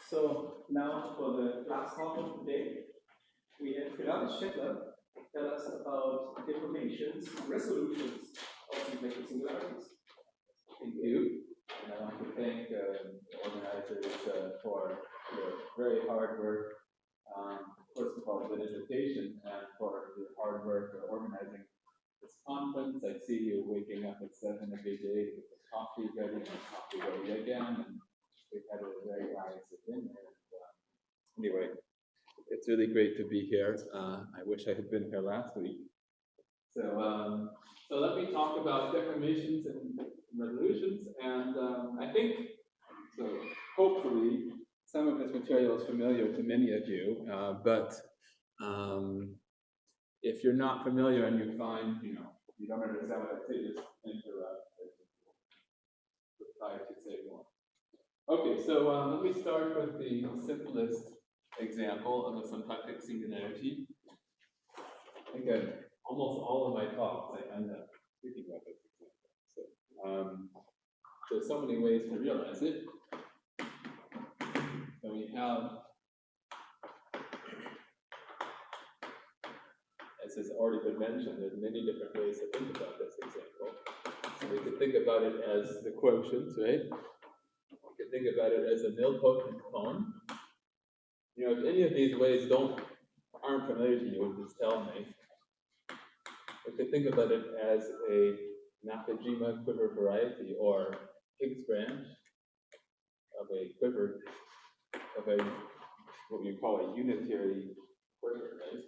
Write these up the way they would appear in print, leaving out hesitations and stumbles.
So now for the last half of the day, we have Schedler tell us about deformations, resolutions of symplectic singularities. Thank you. And I want to thank the organizers for your very hard work. First of all, the invitation and for your hard work organizing this conference. I see you waking up at 7 every day with the coffee ready and coffee ready again. And we've had a very nice dinner. And, anyway, it's really great to be here. I wish I had been here last week. So let me talk about deformations and resolutions, and I think, so hopefully, some of this material is familiar to many of you, but if you're not familiar and you find, you don't understand what I say, just interrupt and reply to say more. Okay, so let me start with the simplest example of a symplectic singularity. Again, almost all of my talks, I end up speaking about this example. So there's so many ways to realize it. So we have, as has already been mentioned, there's many different ways to think about this example. So we could think about it as the quotients, right? We could think about it as a nilpotent cone. If any of these ways aren't familiar to you, just tell me. We could think about it as a Nakajima quiver variety, or Higgs branch of a quiver, of a, what you call a unitary quiver, right?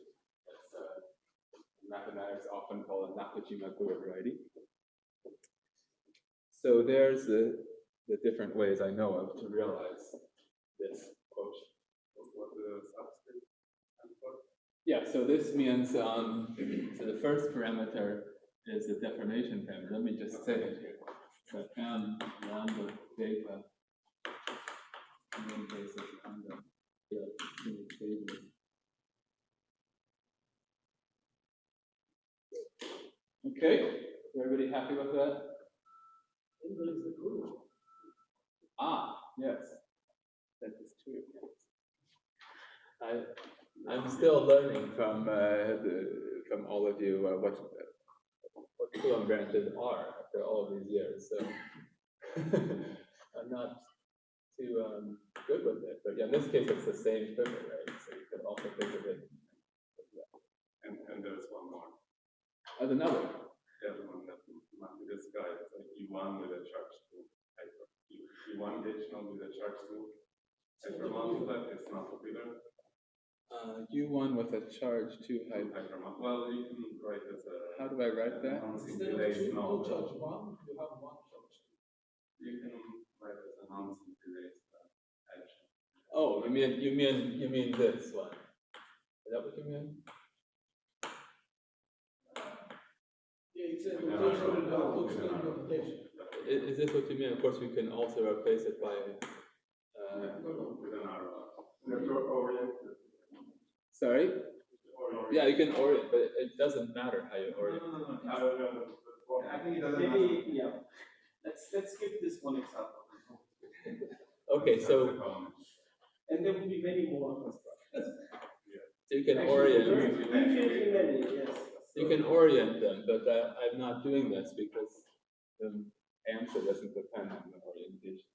That's mathematics often called a Nakajima quiver variety. So there's the different ways I know of to realize this quotient. What do those subscripts stand for? Yeah, so this means, so the first parameter is the deformation parameter. Let me just say it here. So m lambda data basis lambda data. Okay, is everybody happy with that? Ah, yes, that is true. I'm still learning from all of you what Coulomb branches are after all of these years. So I'm not too good with it, but yeah, in this case it's the same quiver, right? So you could also think of it. And there's one more. There's another. The other one that might be this guy. It's like U1 with a charge to hyper. U1 additional with a charge to hypermultiplet. It's not popular. U1 with a charge to hypermultiplet. Well, you can write as a. How do I write that? Instead of two charge 1, you have 1 charge 2. You can write as a non-synchronized addition. Oh, you mean this one? Is that what you mean? Yeah, it's a notation to explain the notation. Is this what you mean? Of course, we can also replace it by with an arrow. Sorry? Yeah, you can orient, but it doesn't matter how you orient. No. I think it doesn't matter. Yeah. Let's give this one example. Okay, so. And there will be many more constructions. So you can orient. Infinitely many, yes. You can orient them, but I'm not doing this because the answer doesn't depend on the orientation.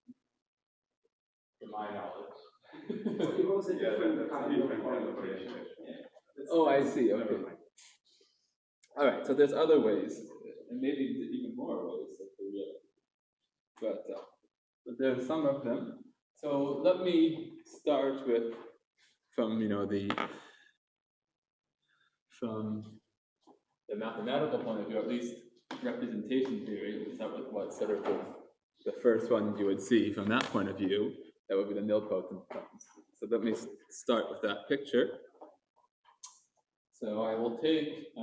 To my knowledge. It was a different kind of orientation. Yeah. Oh, I see. Okay. All right. So there's other ways, and maybe even more ways that we realize. But there's some of them. So let me start with from the mathematical point of view, at least representation theory. We'll start with what sort of the first one you would see from that point of view. That would be the nilpotent cones. So let me start with that picture. So I will take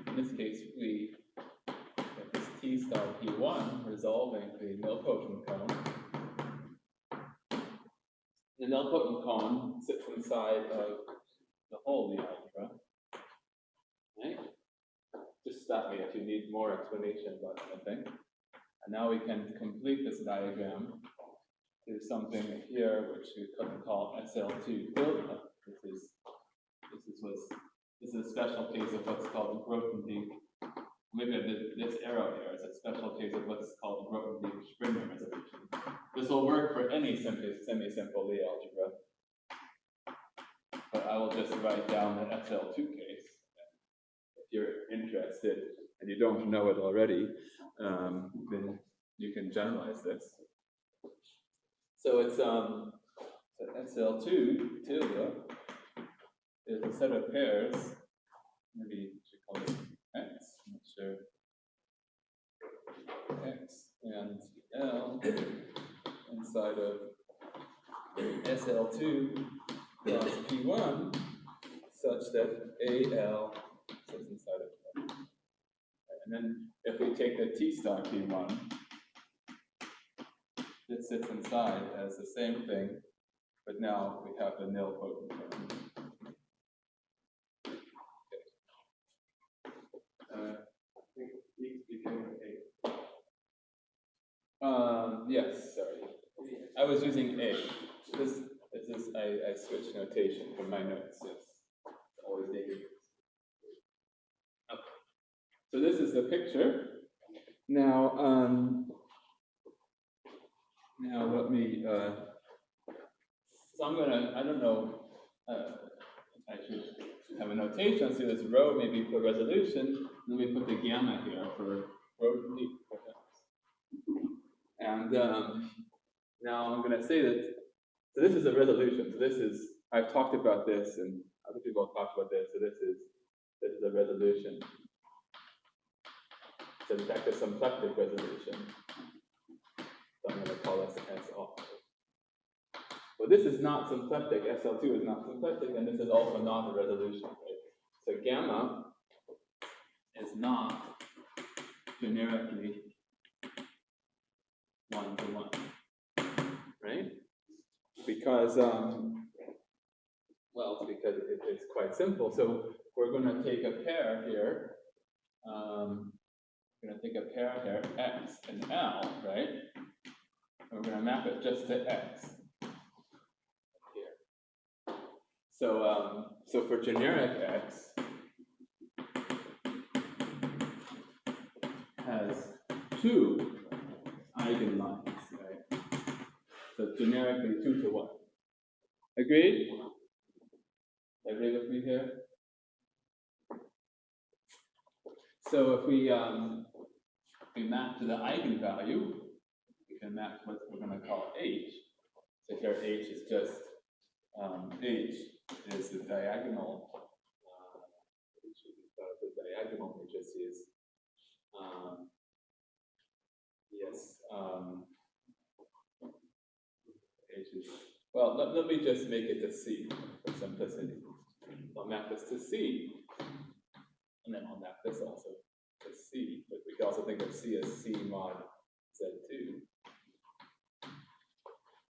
in this case we have this T star P1 resolving the nilpotent cone. The nilpotent cone sits inside of the hole in the algebra. Right? Just stop me if you need more explanation about anything. And now we can complete this diagram. There's something here which we could call SL2 tilde. This is a special case of what's called Grothendieck. Look at this arrow here. It's a special case of what's called Grothendieck-Springer resolution. This will work for any semi-simple Lie algebra. But I will just write down the SL2 case. If you're interested and you don't know it already, then you can generalize this. So it's SL2 tilde is a set of pairs. Maybe you should call it X. I'm not sure. X and L inside of SL2 plus P1 such that AL sits inside of L. And then if we take the T star P1, it sits inside as the same thing, but now we have the nilpotent term. Yes, sorry. I was using A. I switched notation from my notes. Yes, always negative. Okay. So this is the picture. Now, let me. So I'm gonna. I don't know. I should have a notation. So this rho maybe for resolution. Then we put the gamma here for Grothendieck, perhaps. And now I'm going to say that, so this is a resolution. So this is, I've talked about this, and other people have talked about this. So this is a resolution. So in fact, a symplectic resolution. So I'm going to call this S also. But this is not symplectic. SL2 is not symplectic, and this is also not a resolution. Right? So gamma is not generically 1-to-1, right? Because, because it's quite simple. So we're going to take a pair here. We're going to take a pair here, X and L, right? And we're going to map it just to X here. So, so for generic X, has two eigenlines, right? So generically 2-to-1. Agreed? Agree with me here? So if we map to the eigenvalue, we can map what we're going to call H. So here H is just H is the diagonal. The diagonal matrices. Yes. H is, well, let me just make it to C for simplicity. I'll map this to C, and then I'll map this also to C. But we can also think of C as C mod Z2.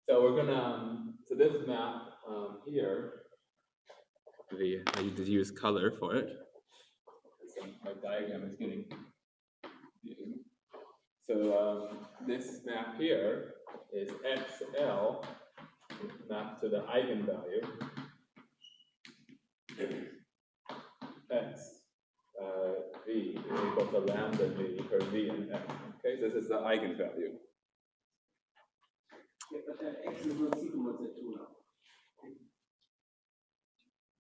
So we're gonna, so this map here, I need to use color for it. So my diagram is getting big. So this map here is XL mapped to the eigenvalue X V is equal to lambda V for V and X. Okay, so this is the eigenvalue. Yeah, but that X is not equal to 2 now.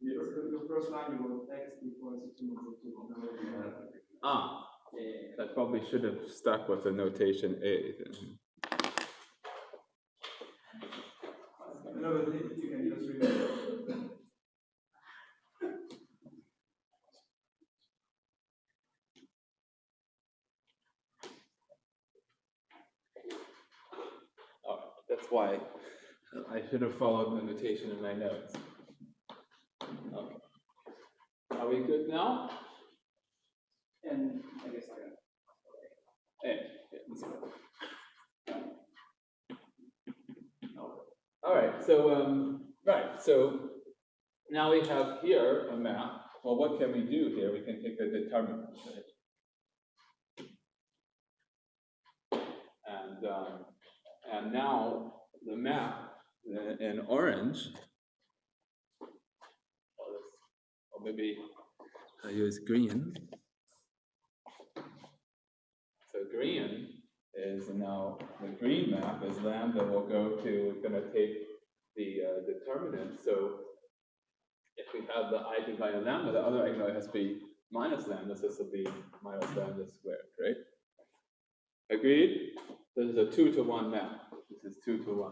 The first line you want X before it's 2 I probably should have stuck with the notation A then. No, but you can just remember. Oh, that's why I should have followed the notation in my notes. Okay. Are we good now? And I guess I got All right, so now we have here a map. Well, what can we do here? We can take the determinant, right? And now the map in orange, or maybe I use green. So green is now, the green map is lambda will go to, we're going to take the determinant. So if we have the eigenvalue lambda, the other eigenvalue has to be minus lambda, so this will be minus lambda squared, right? Agreed? This is a 2-to-1 map. This is 2-to-1.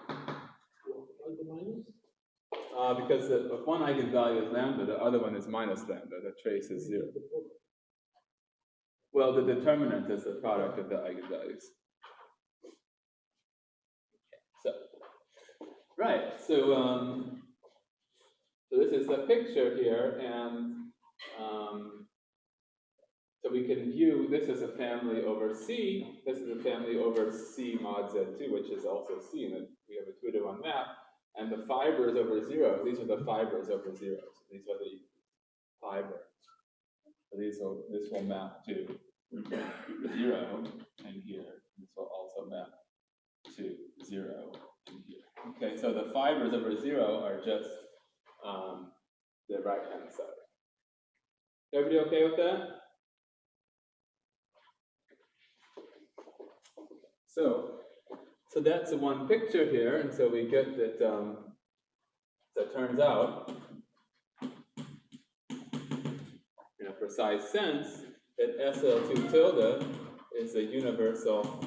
Why the minus? Because if one eigenvalue is lambda, the other one is minus lambda. The trace is 0. Well, the determinant is the product of the eigenvalues. So, right. So this is the picture here, and so we can view this as a family over C. This is a family over C mod Z2, which is also C, and we have a 2-to-1 map. And the fibers over 0, these are the fibers over 0. So these are the fibers. So this will map to 0 in here. This will also map to 0 in here. Okay, so the fibers over 0 are just the right-hand side. Everybody okay with that? So that's the one picture here, and so we get that, so it turns out, in a precise sense, that SL2 tilde is a universal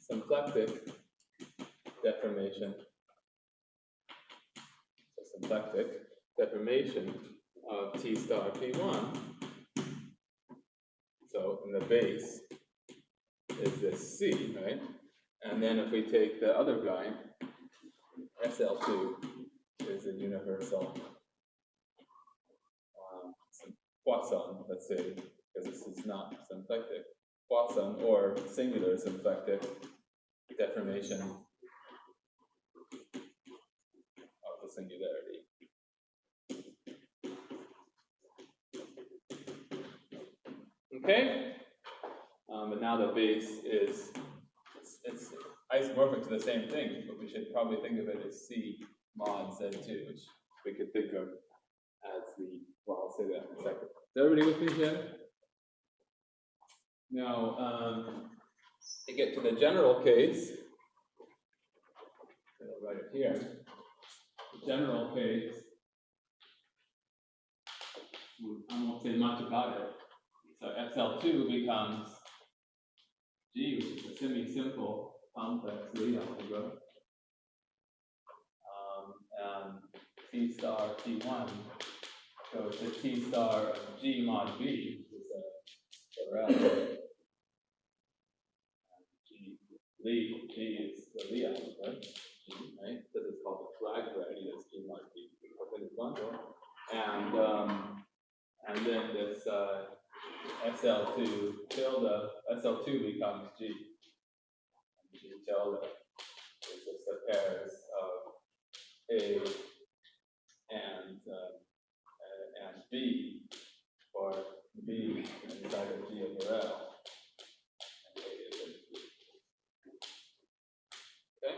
symplectic deformation. So symplectic deformation of T star P1. So in the base is this C, right? And then if we take the other guy, SL2 is a universal Poisson, let's say, because this is not symplectic. Poisson or singular symplectic deformation of the singularity. Okay? But now the base is, it's isomorphic to the same thing, but we should probably think of it as C mod Z2, which we could think of as the, well, I'll say that in a second. Is everybody with me here? Now, to get to the general case, I'll write it here. The general case, I won't say much about it. So XL2 becomes G, which is a semi-simple complex Lie algebra. And T star T1 goes to T star of G mod B, which is a plurality. G is the Lie algebra, right? This is called the flag variety, that's G mod B. And then this SL2 tilde, SL2 becomes G. And G tilde is just the pairs of A and B, or B inside of G over L. Okay?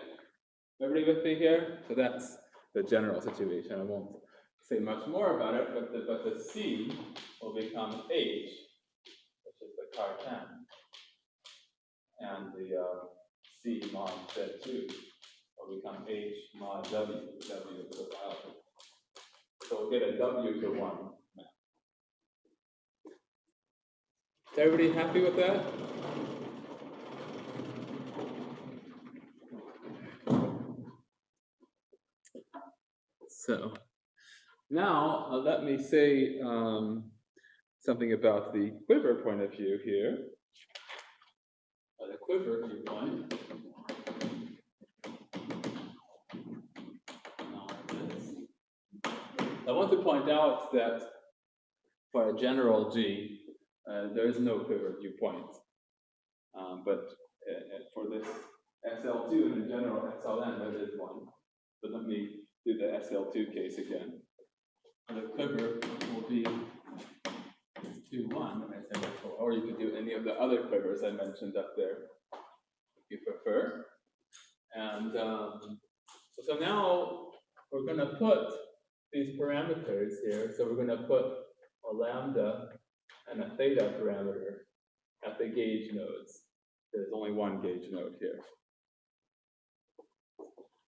Everybody with me here? So that's the general situation. I won't say much more about it, but the C will become H, which is the Cartan, and the C mod Z2 will become H mod W, W is the alpha. So we'll get a W to 1 map. Is everybody happy with that? So now let me say something about the quiver point of view here. The quiver viewpoint. I want to point out that for a general G, there is no quiver viewpoint. But for this SL2 and a general XLN, there is one. But let me do the SL2 case again. And the quiver will be 2, 1, and I say, or you could do any of the other quivers I mentioned up there, if you prefer. And so now we're going to put these parameters here. So we're going to put a lambda and a theta parameter at the gauge nodes. There's only one gauge node here.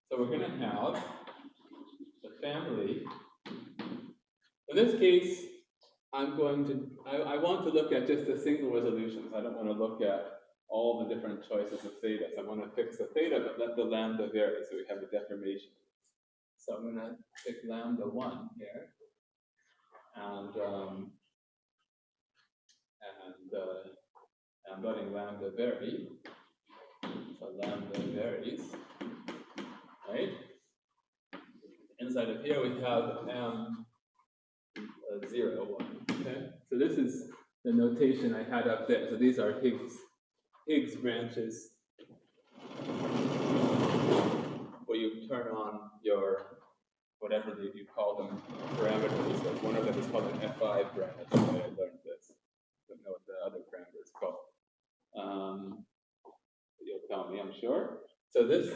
So we're going to have the family. In this case, I want to look at just the single resolutions. I don't want to look at all the different choices of thetas. I want to fix the theta, but let the lambda vary, so we have a deformation. So I'm going to pick lambda 1 here, and I'm letting lambda vary. So lambda varies, right? Inside of here we have m0, 1. Okay, so this is the notation I had up there. So these are Higgs branches, where you turn on your whatever you call them parameters. So one of them is called an F5 branch. That's why I learned this. I don't know what the other parameter is called. You'll tell me, I'm sure. So this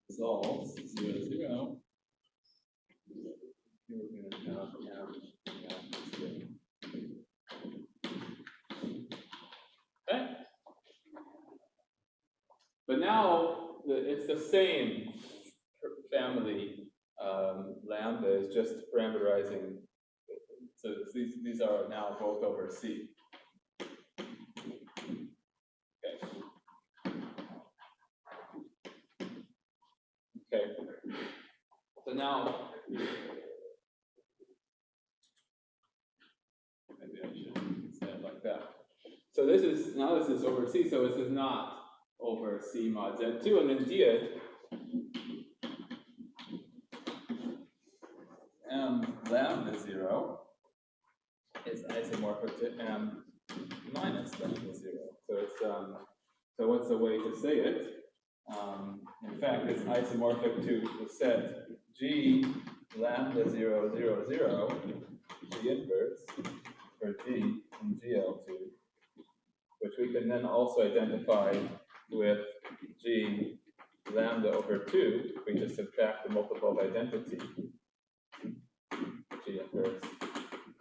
resolves 0, 0. Here we're going to have okay. But now it's the same family. Lambda is just parameterizing. So these are now both over C. Okay. So now, maybe I should say it like that. So this is over C. So this is not over C mod Z2, and indeed, M lambda 0 is isomorphic to M minus lambda 0. So it's so what's the way to say it? In fact, it's isomorphic to the set G lambda 0, 0, 0, G inverse for G in GL2, which we can then also identify with G lambda over 2. We just subtract the multiple of identity, G inverse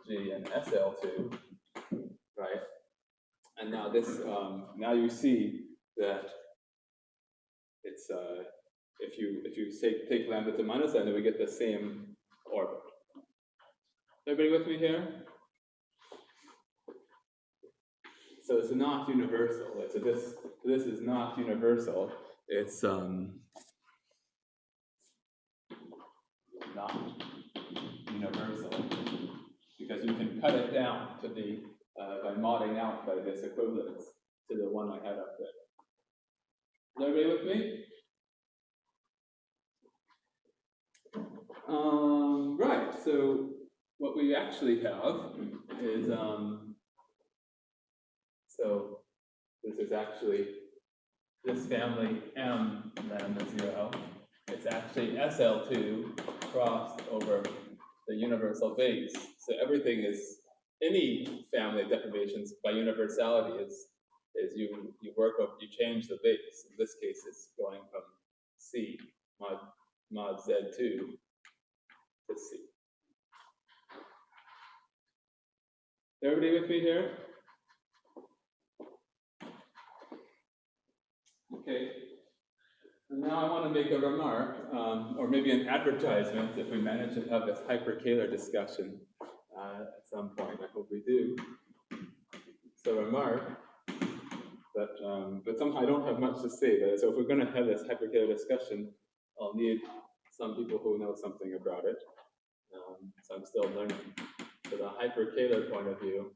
G and SL2, right? And now this, now you see that it's if you say take lambda to minus lambda, we get the same orbit. Everybody with me here? So it's not universal. So this is not universal. It's not universal because you can cut it down to the by modding out by this equivalence to the one I had up there. Is everybody with me? Right. So what we actually have is so this is actually this family M lambda 0. It's actually SL2 crossed over the universal base. So everything is, any family of deformations by universality is you work up, you change the base. In this case, it's going from C mod Z2 to C. Everybody with me here? Okay. And now I want to make a remark, or maybe an advertisement, if we manage to have this hyperkähler discussion at some point. I hope we do. So remark that, but somehow I don't have much to say. But so if we're going to have this hyperkähler discussion, I'll need some people who know something about it. So I'm still learning. So the hyperkähler point of view.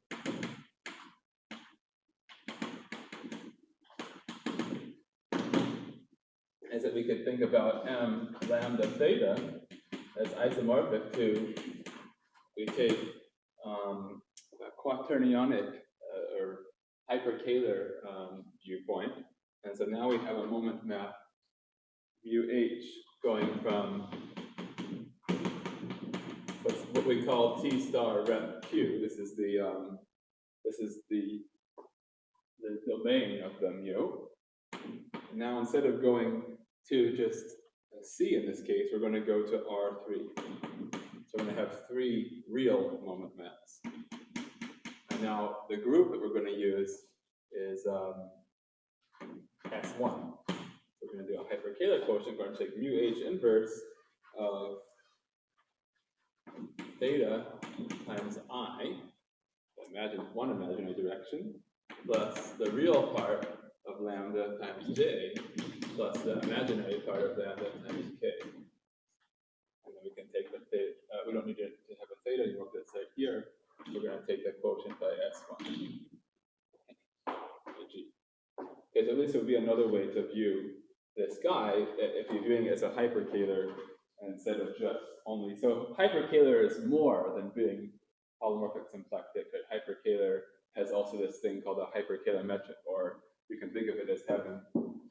Is that we could think about M lambda theta as isomorphic to, we take a quaternionic or hyperkähler viewpoint, and so now we have a moment map mu h going from what we call T star rep Q. This is the domain of the mu. Now instead of going to just C in this case, we're going to go to R3. So we're going to have 3 real moment maps. And now the group that we're going to use is S1. We're going to do a hyperkähler quotient. We're going to take mu H inverse of theta times I, imagine one imaginary direction, plus the real part of lambda times j, plus the imaginary part of lambda times k. And then we can take the theta, we don't need to have a theta anymore because it's right here. We're going to take the quotient by S1. Okay, so this would be another way to view this guy if you're viewing it as a hyperkähler instead of just only. So hyperkähler is more than being polymorphic symplectic. Hyperkähler has also this thing called a hyperkähler metric, or you can think of it as having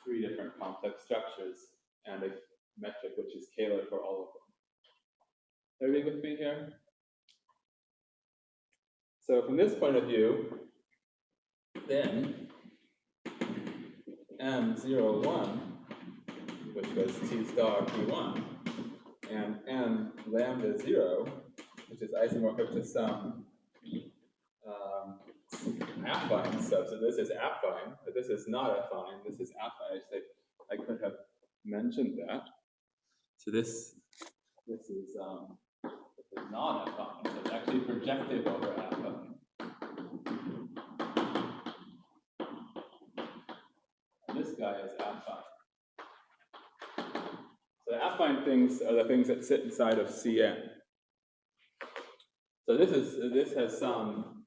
3 different complex structures and a metric which is Kähler for all of them. Everybody with me here? So from this point of view, then M01, which was T star P1, and M lambda 0, which is isomorphic to some affine subset. This is affine, but this is not affine. This is affine. I could have mentioned that. So this is not affine. So it's actually projective over affine. This guy is affine. So the affine things are the things that sit inside of Cn. So this has some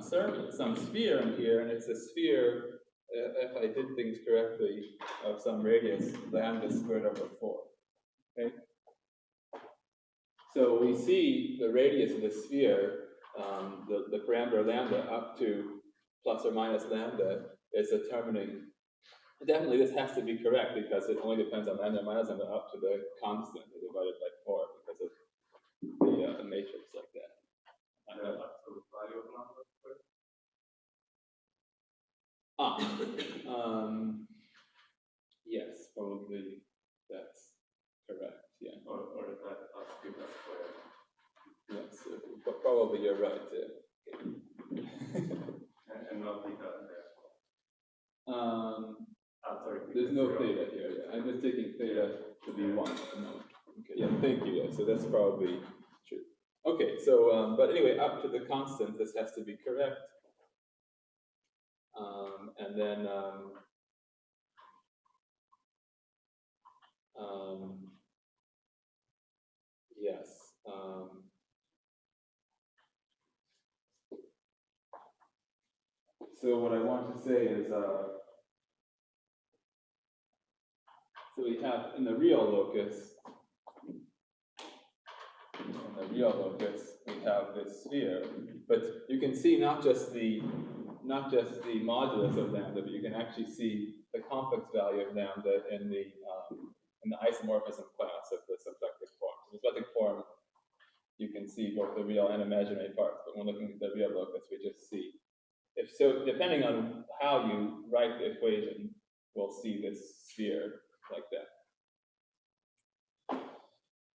circle, some sphere in here, and it's a sphere, if I did things correctly, of some radius lambda squared over 4. Okay. So we see the radius of the sphere, the parameter lambda up to plus or minus lambda is determining. Definitely, this has to be correct because it only depends on lambda minus lambda up to the constant divided by 4 because of the matrix like that. Yes, probably that's correct. Yeah. Or is that us give that square? Yes, but probably you're right. And not theta there. Sorry. There's no theta here. Yeah. I'm just taking theta to be 1. No. Okay. Yeah. Thank you. Yeah. So that's probably true. Okay. So, but anyway, up to the constant, this has to be correct. And then yes. So what I want to say is, so we have in the real locus, we have this sphere, but you can see not just the modulus of lambda, but you can actually see the complex value of lambda in the isomorphism class of the symplectic form. So the symplectic form, you can see both the real and imaginary parts, but when looking at the real locus, we just see. If so, depending on how you write the equation, we'll see this sphere like that.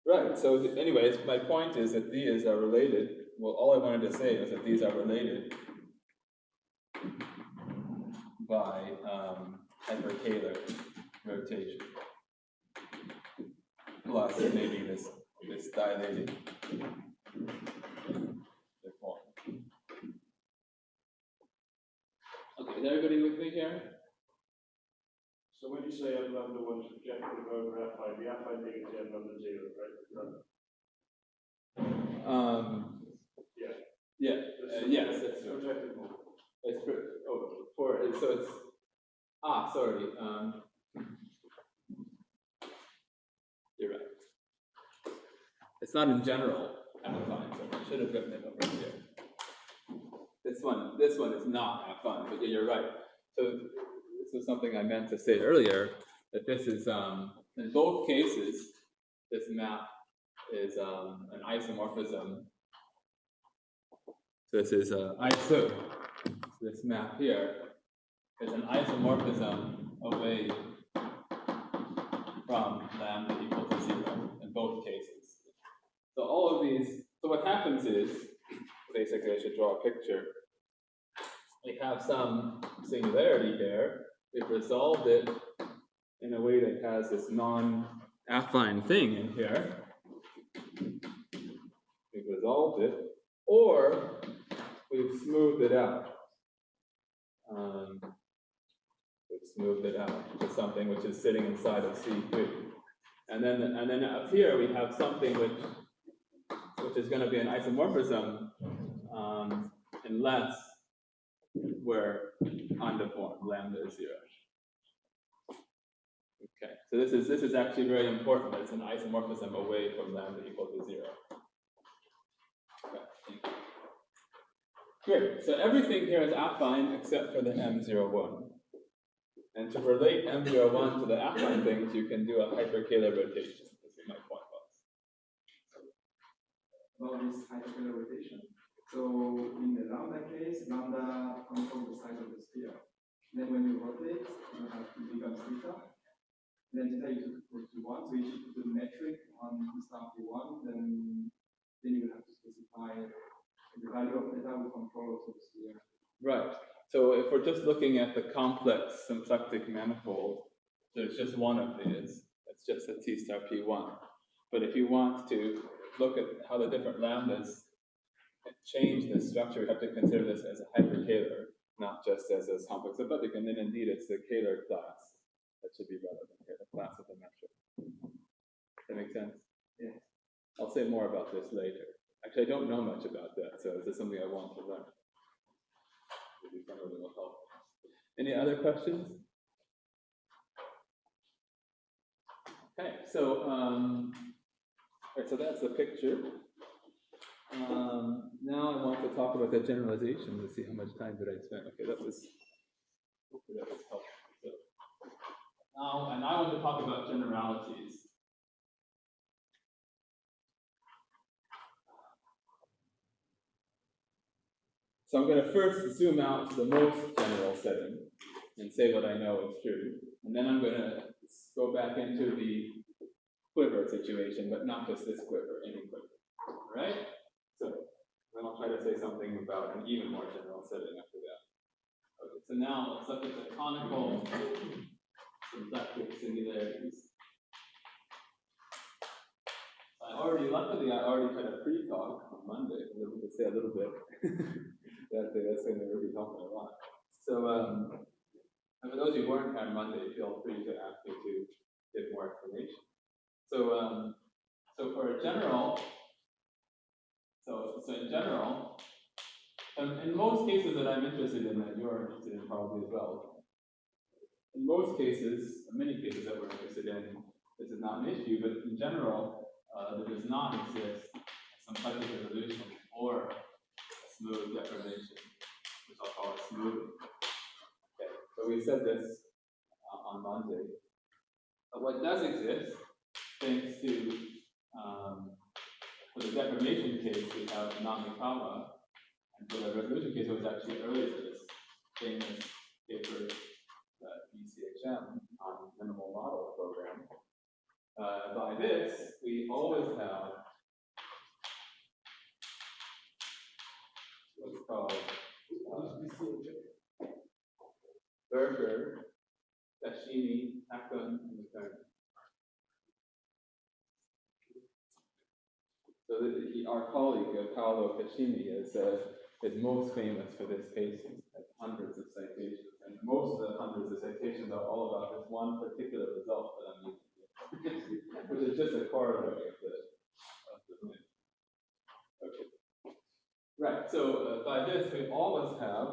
Right, so anyways, my point is that these are related. Well, all I wanted to say is that these are related by hyperkähler rotation. Plus maybe this dilated deform. Okay, is everybody with me here? So when you say M lambda 1 is projective over affine, the affine thing is M lambda 0, right? Yeah. Yeah. Yes, that's true. Projective. It's so it's sorry. You're right. It's not in general affine, so I should have gotten it over here. This one is not affine, but yeah, you're right. So this is something I meant to say earlier, that this is in both cases, this map is an isomorphism. So this is iso. This map here is an isomorphism away from lambda equal to 0 in both cases. So all of these, so what happens is, basically I should draw a picture. We have some singularity here. We've resolved it in a way that has this non-affine thing in here. We've resolved it, or we've smoothed it out. We've smoothed it out to something which is sitting inside of C3. And then up here we have something which is going to be an isomorphism unless we're undeformed, lambda is 0. Okay, so this is actually very important that it's an isomorphism away from lambda equal to 0. Okay. Great, so everything here is affine except for the M01. And to relate M01 to the affine things, you can do a hyperkähler rotation, as my point was. About this hyperkähler rotation. So in the lambda case, lambda comes from the side of the sphere. Then when you rotate, you have to become theta. Then theta you put to 1. So if you put the metric on star P1, then you have to specify the value of theta will control also the sphere. Right. So if we're just looking at the complex symplectic manifold, there's just one of these. It's just a T star P1. But if you want to look at how the different lambdas change the structure, we have to consider this as a hyperkähler, not just as a complex symplectic. And then indeed it's the Kähler class that should be relevant here, the class of the metric. Does that make sense? Yes. I'll say more about this later. Actually, I don't know much about that, so this is something I want to learn. Will help. Any other questions? Okay, so right, so that's the picture. Now I want to talk about the generalization. Let's see how much time did I spend. Okay, hopefully that was helpful. So now, and I want to talk about generalities. So I'm going to first zoom out to the most general setting and say what I know is true. And then I'm going to go back into the quiver situation, but not just this quiver, any quiver. All right? So then I'll try to say something about an even more general setting after that. Okay, so now let's look at the conical symplectic singularities. Luckily I already had a pre-talk on Monday, so we could say a little bit. That's going to really help me a lot. So, and for those who weren't on Monday, feel free to ask me to give more information. So, so for a general, so in general, in most cases that I'm interested in, that you're interested in probably as well, in most cases, many cases that we're interested in, this is not an issue, but in general, there does not exist some type of resolution or smooth deformation, which I'll call it smoothing. Okay, so we said this on Monday. But what does exist, thanks to, for the deformation case, we have Namikawa, and for the resolution case, it was actually earlier to this famous paper at ECHM on minimal model program. By this, we always have what's called Berger, Tashini, Akon, and McKern. So our colleague Paolo Cascini is most famous for this case. Has hundreds of citations, and most of the hundreds of citations are all about this one particular result that I'm using here, which is just a corollary of the thing. Okay. Right. So by this, we always have.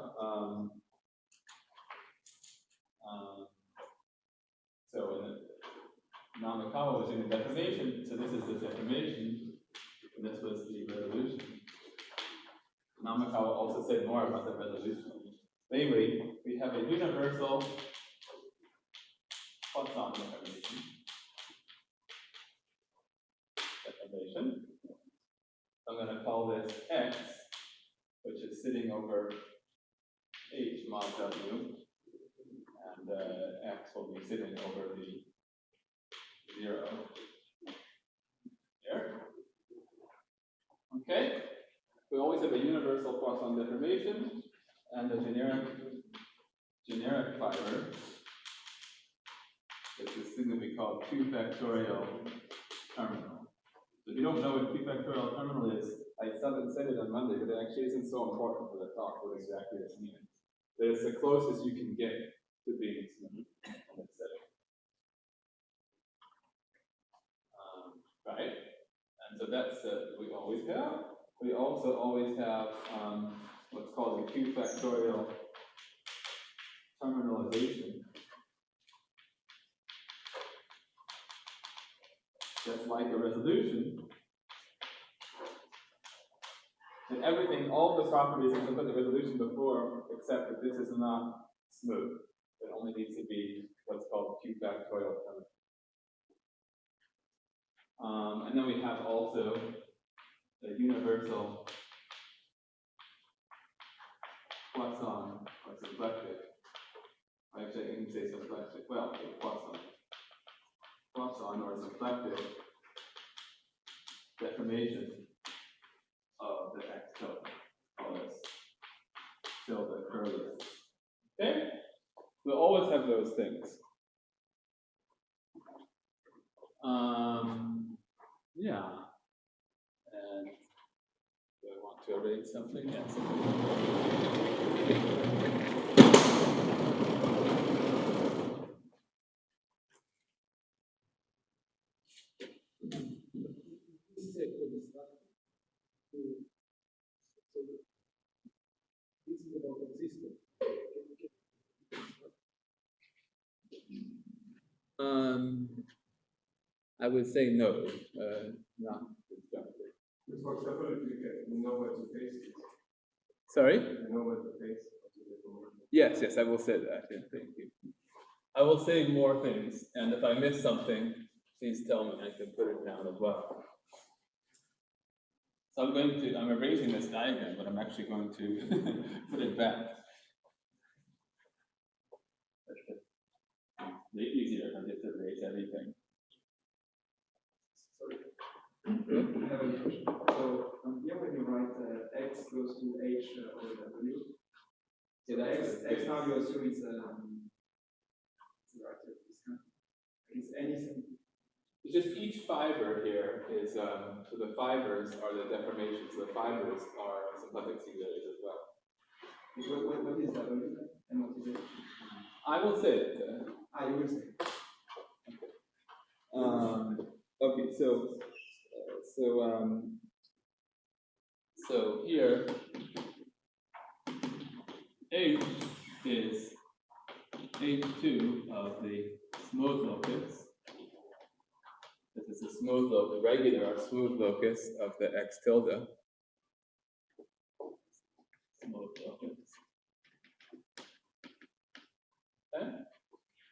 So Namikawa was in the deformation. So this is the deformation. And this was the resolution. Namikawa also said more about the resolution. Anyway, we have a universal Poisson deformation. I'm going to call this x, which is sitting over h mod w, and x will be sitting over the 0 here. Okay? We always have a universal Poisson deformation and a generic fiber. It's this thing that we call Q factorial terminal. So if you don't know what Q factorial terminal is, I said it on Monday, but it actually isn't so important for the talk what exactly this means. But it's the closest you can get to being smooth in this setting. Right? And so that's we always have. We also always have what's called the Q factorial terminalization. That's like a resolution. And everything, all the properties we put the resolution before, except that this is not smooth. It only needs to be what's called Q factorial terminal. And then we have also the universal Poisson or symplectic. Actually, I can say symplectic. Well, Poisson or symplectic deformation of the x tilde. Call this tilde curly. Okay? We'll always have those things. Yeah. And do I want to arrange something? Yes. This is a good stuff. So this is about consistent. I would say no, not constructive. For example, if you know what the face is, Sorry? you know what the face of the deformation. Yes, I will say that. Yeah, thank you. I will say more things, and if I miss something, please tell me. I can put it down as well. So I'm erasing this diagram, but I'm actually going to put it back. Make it easier if I get to erase everything. Sorry. I have a question. So here when you write x goes to h over w, so the x now you assume it's anything. It's just each fiber here is, so the fibers are the deformations, the fibers are symplectic singularities as well. What is w and what is it? I will say it. You will say. Okay, so here, H is H2 of the smooth locus. This is the smooth locus, the regular or smooth locus of the x tilde. Smooth locus. Okay?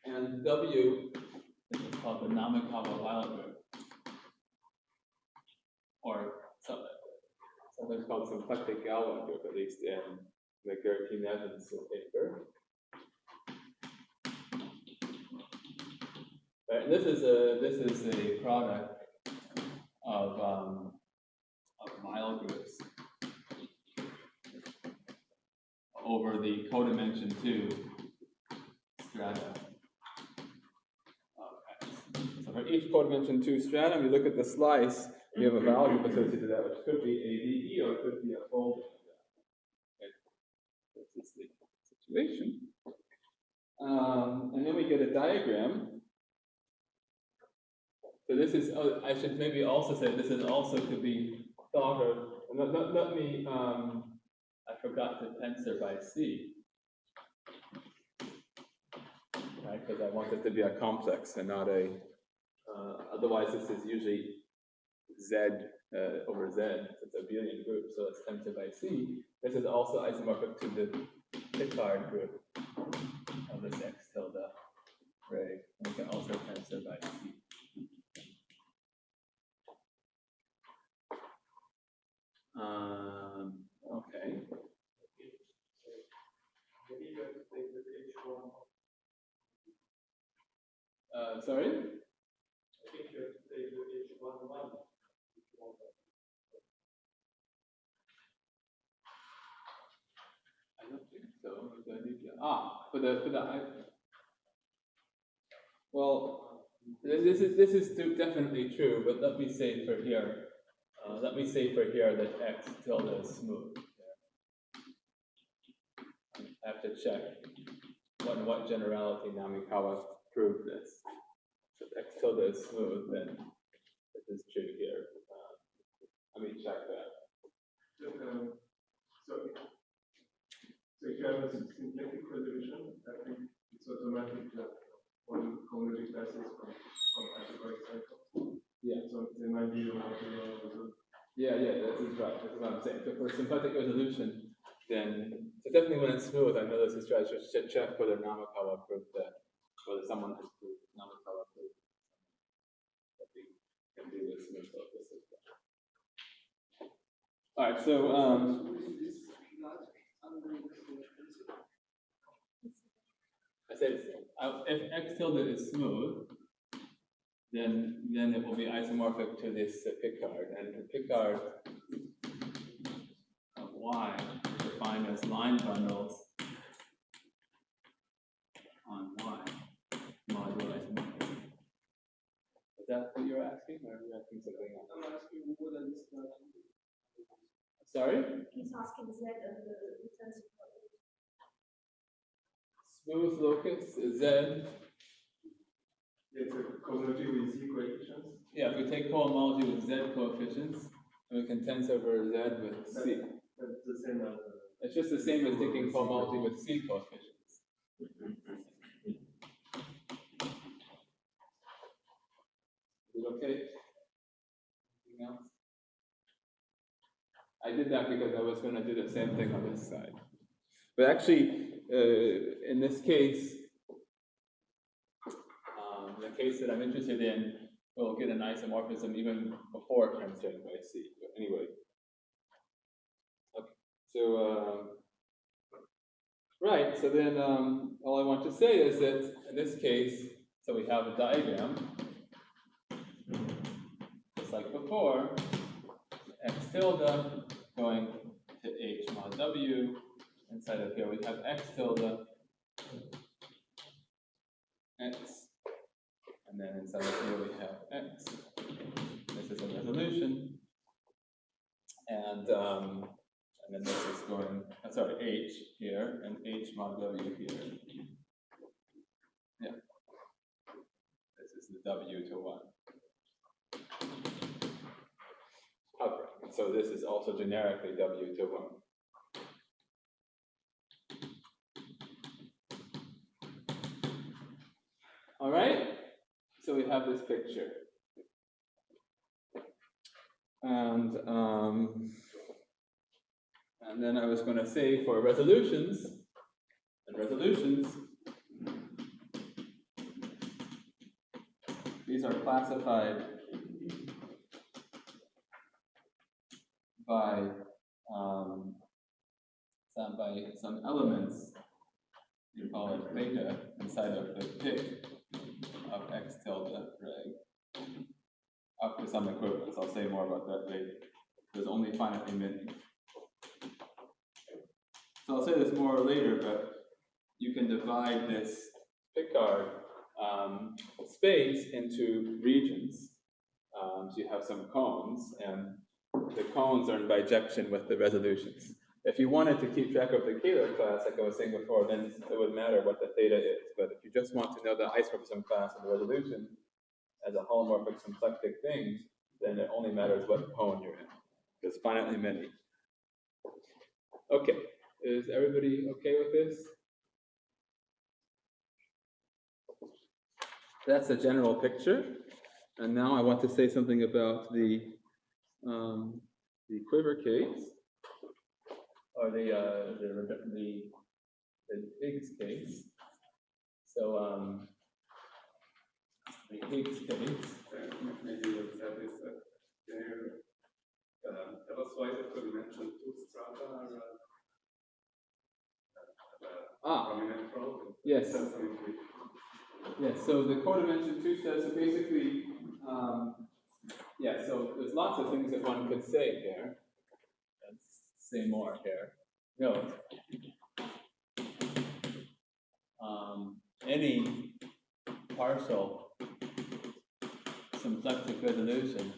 And W is called the Namikawa violet group. Or sometimes called symplectic Galois group, at least in the Gertin-Evans paper. Right, and this is a product of Mile groups over the codimension 2 strata of X. So for each codimension 2 stratum, you look at the slice, you have a value associated to that, which could be ADE or it could be a folding of that. Okay. This is the situation. And then we get a diagram. So this is, I should maybe also say this is also to be thought of, let me, I forgot to tensor by C. Right, because I want it to be a complex and not a, otherwise this is usually Z over Z, it's a abelian group, so it's tensor by C. This is also isomorphic to the Picard group of this X tilde ray. We can also tensor by C. Sorry? I think you have to take the H11. I don't think so. Do I need to- for the well, this is definitely true, but let me say for here, that x tilde is smooth. I have to check what generality Namikawa proved this. If x tilde is smooth, then this is true here. Let me check that. So if you have a symplectic resolution, I think it's automatic that one homologic classes from algebraic cycles. Yeah. So there might be a modular result. Yeah, that is right. That's what I'm saying. So for symplectic resolution, then so definitely when it's smooth, I know this is right. So should check whether Namikawa proved that, whether someone has proved Namikawa proved that we can do this smooth focus as well. All right. So I said if x tilde is smooth, then it will be isomorphic to this Picard, and the Picard of Y is defined as line bundles on Y modulo isomorphic. Is that what you're asking, or are you asking something else? I'm asking more than this. Sorry? He's asking Z and the tensor. Smooth locus Z. It's a cohomology with Z coefficients. Yeah, if we take cohomology with Z coefficients, and we can tensor over Z with C. That's the same as. It's just the same as taking cohomology with C coefficients. Is it okay? Anything else? I did that because I was going to do the same thing on this side. But actually, in this case, the case that I'm interested in, we'll get an isomorphism even before transferring by C. But anyway. Okay. So, right. So then, all I want to say is that in this case, so we have a diagram, just like before, x tilde going to H mod W. Inside of here, we have x tilde, x, and then inside of here we have x. This is a resolution, and then this is going. H here and H mod W here. Yeah, this is the W to 1. Okay, so this is also generically W to 1. All right, so we have this picture. And then I was going to say for resolutions, these are classified by some elements, you call it theta, inside of the pic of x tilde reg, up to some equivalence. I'll say more about that later. There's only finitely many. So I'll say this more later, but you can divide this Picard space into regions. So you have some cones, and the cones are in bijection with the resolutions. If you wanted to keep track of the Kähler class, like I was saying before, then it would matter what the theta is. But if you just want to know the isomorphism class of the resolution as a holomorphic symplectic thing, then it only matters what cone you're in. There's finitely many. Okay, is everybody okay with this? That's the general picture. And now I want to say something about the quiver case, or the Higgs case. So the Higgs case. Maybe let's have this. Can you tell us why the mentioned two strata are prominent role? Yes. Yeah, so the codimension two says, so basically, yeah, so there's lots of things that one could say here. Let's say more here. Note, any partial symplectic resolution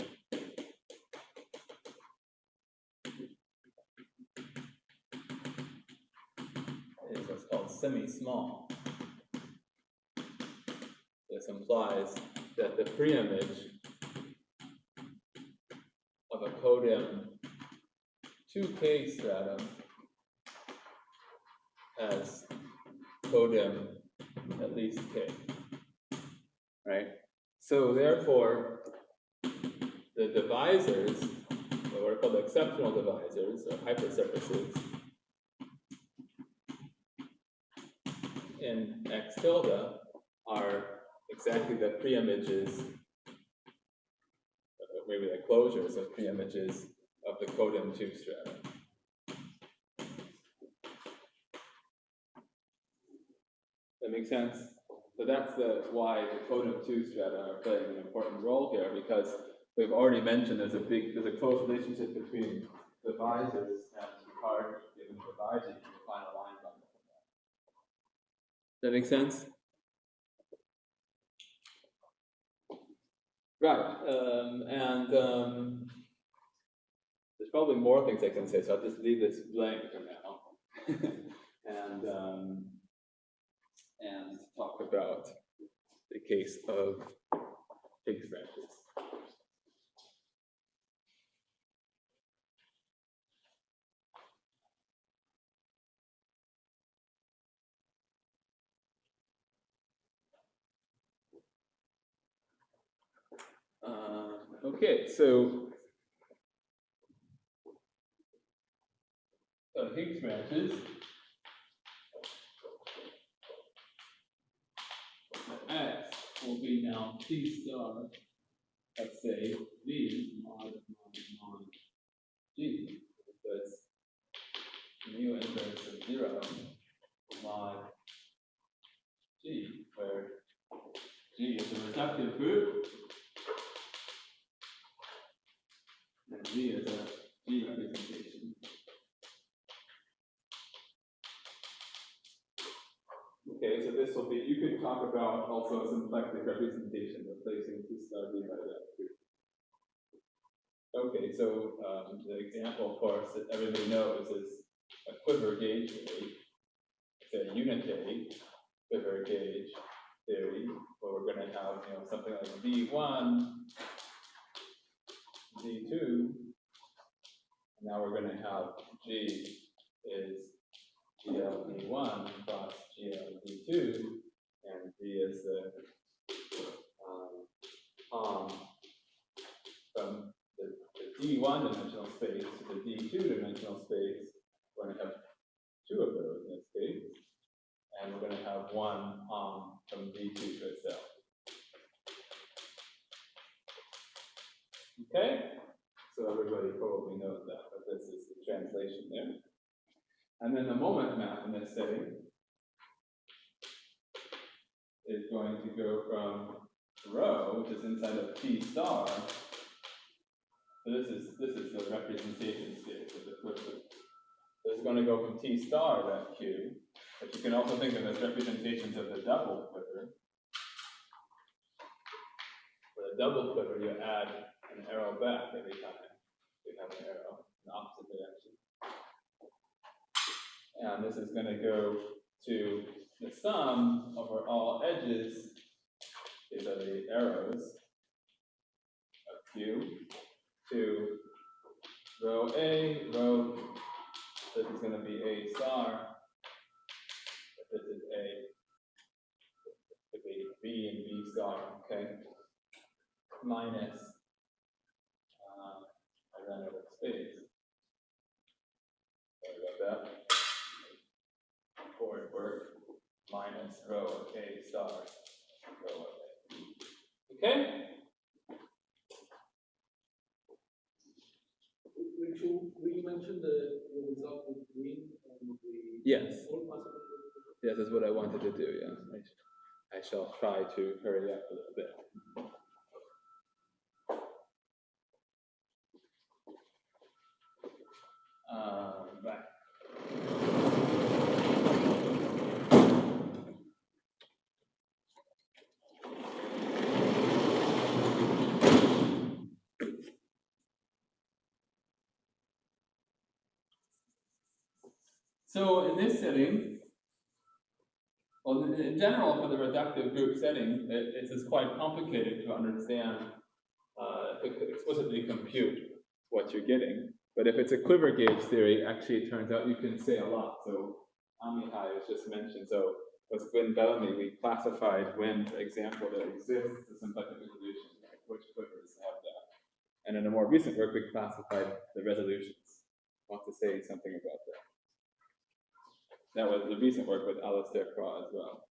is what's called semi-small. This implies that the preimage of a codim 2K stratum has codim at least K, right? So therefore, the divisors, what are called exceptional divisors, or hypersurfaces, in X tilde are exactly the preimages, maybe the closures of preimages of the codim 2 stratum. That makes sense? So that's why the codim 2 strata are playing an important role here, because we've already mentioned there's a close relationship between divisors and Picard given divisor, you can find a line bundle from that. Does that make sense? Right, there's probably more things I can say, so I'll just leave this blank for now. and talk about the case of Higgs branches. Okay, so Higgs branches. X will be now T star, let's say V mod G, because mu inverse of 0 mod G, where G is a reductive group, and G is a G representation. Okay, so this will be, you could talk about also a symplectic representation, replacing T star V by that group. Okay, so the example, of course, that everybody knows is a quiver gauge rate. It's a unitary quiver gauge theory, where we're going to have, something like V1, V2, and now we're going to have G is GLV1 plus GLV2, and V is the from the D1 dimensional space to the D2 dimensional space. We're going to have two of those in this case, and we're going to have one from D2 to itself. Okay? So everybody probably knows that, but this is the translation there. And then the moment map in this setting is going to go from rho, which is inside of T star. So this is the representation state of the quiver. This is going to go from T star to Q, but you can also think of as representations of the double quiver. For the double quiver, you add an arrow back every time you have an arrow in the opposite direction. And this is going to go to the sum over all edges. These are the arrows of Q to rho A, rho, this is going to be A star, this is A, it could be B and B star, okay, minus, I ran out of space, sorry about that, forward work, minus rho of A star, rho of A, okay? Will you mention the result with green and the Yes. all possible? Yes, that's what I wanted to do, yeah. I shall try to hurry up a little bit. Right. So in this setting, well, in general, for the reductive group setting, it's quite complicated to understand, explicitly compute what you're getting. But if it's a quiver gauge theory, actually it turns out you can say a lot. So Amiens was just mentioned. So with Gwyn Bellamy, we classified when, for example, there exists a symplectic resolution, like which quivers have that. And in a more recent work, we classified the resolutions. I want to say something about that. That was the recent work with Alistair Craw as well.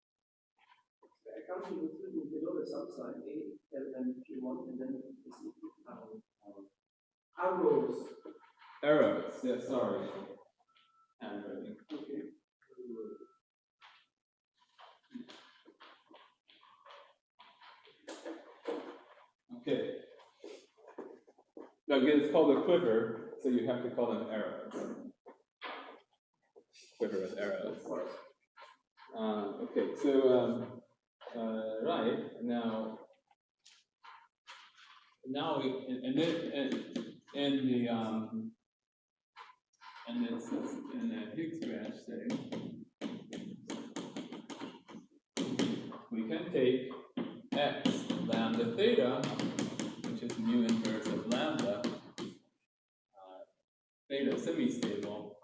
I can't see what's written below the subsign A, and Q1, and then arrows. Arrows, yeah, sorry. Handwriting. Okay. Okay. Now again, it's called a quiver, so you have to call them arrows. Quiver with arrows. Okay, so right now we in the Higgs branch thing, we can take x lambda theta, which is mu inverse of lambda, theta semi-stable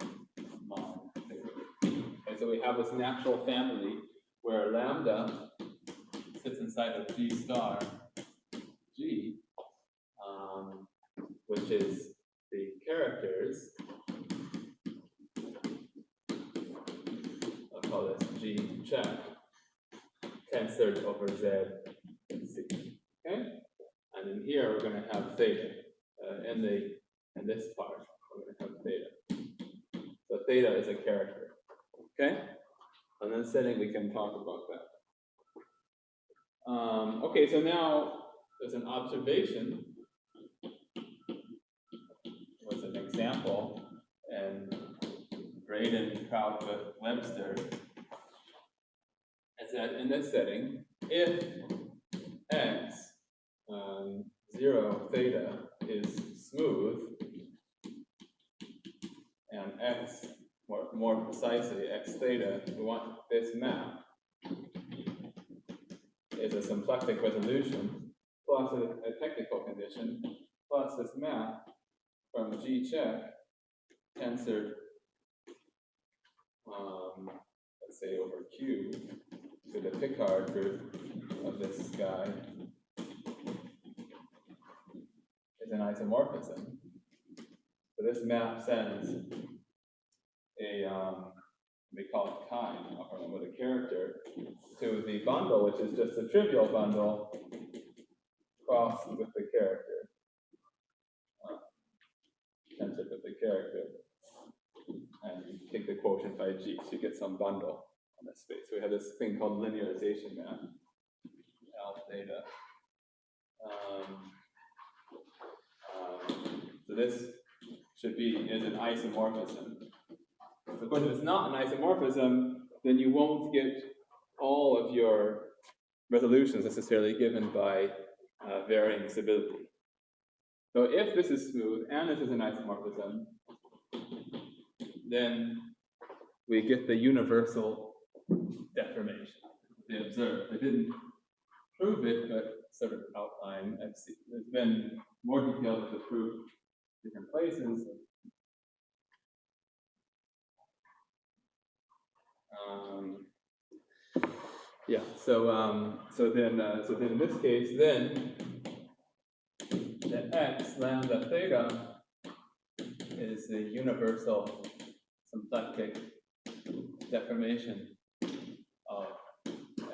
mod theta. Okay, so we have this natural family where lambda sits inside of G star G, which is the characters. I'll call this G check tensored over Z C. Okay, and in here we're going to have theta. In this part we're going to have theta. So theta is a character. Okay, and then setting we can talk about that. Okay, so now there's an observation. Was an example, and Braden, Proudfoot, Webster, is that in this setting, if x 0 theta is smooth, and x, more precisely, x theta, we want this map is a symplectic resolution plus a technical condition plus this map from G check tensored, let's say over Q to the Picard group of this guy is an isomorphism. So this map sends a, we call it chi, with a character, to the bundle, which is just a trivial bundle crossed with the character. Tensored with the character. And you take the quotient by G, so you get some bundle on this space. So we have this thing called linearization map, L theta. So this is an isomorphism. Of course, if it's not an isomorphism, then you won't get all of your resolutions necessarily given by varying stability. So if this is smooth and this is an isomorphism, then we get the universal deformation they observed. They didn't prove it, but sort of outline. There's been more detail with the proof in different places. Yeah. So then in this case, then the x lambda theta is the universal symplectic deformation of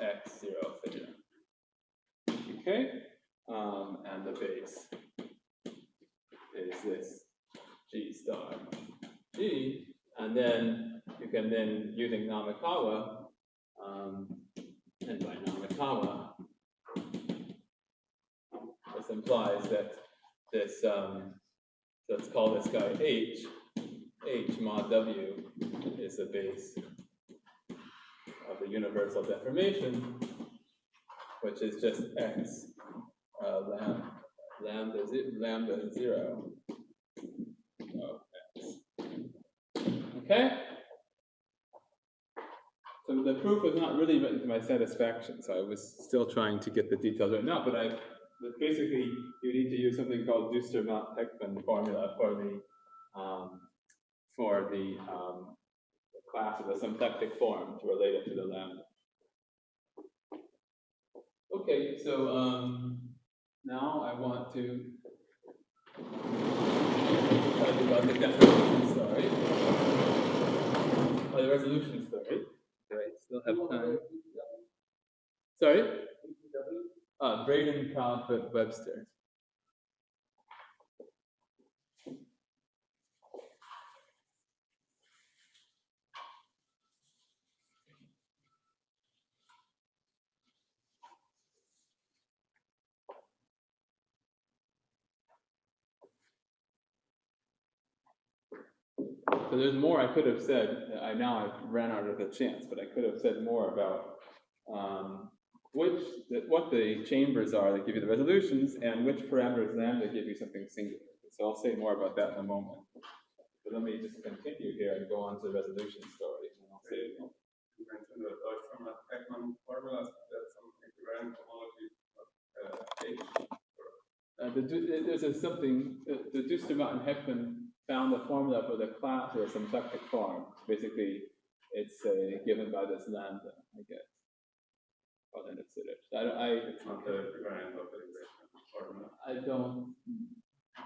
x0 theta. Okay, and the base is this G star G, and then you can then, using Namikawa, and by Namikawa comma, this implies that this, let's call this guy H mod W is the base of the universal deformation, which is just X lambda 0 of X. Okay? So the proof was not really written to my satisfaction, so I was still trying to get the details right now, but basically you need to use something called Duster-Heckman formula for the class of the symplectic form to relate it to the lambda. Okay, so now I want to tell you about the definition story, or the resolution story. Do I still have time? Sorry? Braden, Proud, Webster. So there's more I could have said. I ran out of the chance, but I could have said more about what the chambers are that give you the resolutions, and which parameters lambda give you something singular. So I'll say more about that in a moment. But let me just continue here and go on to the resolution story, and I'll say it again. You mentioned the Heckman formulas, that's some equivalent homology of H. There's something, the Duster-Heckman found a formula for the class or a symplectic form. Basically, it's given by this lambda, I guess. Oh, then it's it. It's not the equivalent of the formula. I don't.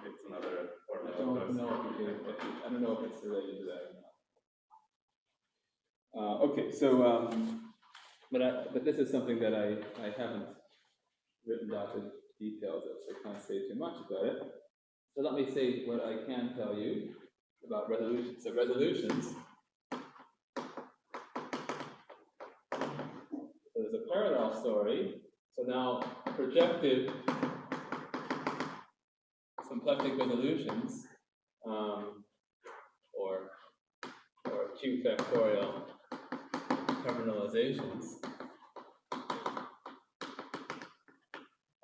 It's another formula. I don't know if it's related to that or not. Okay, so but this is something that I haven't written down the details of, so I can't say too much about it. So let me say what I can tell you about resolutions. So resolutions. So there's a parallel story. So now projective symplectic resolutions, or Q factorial terminalizations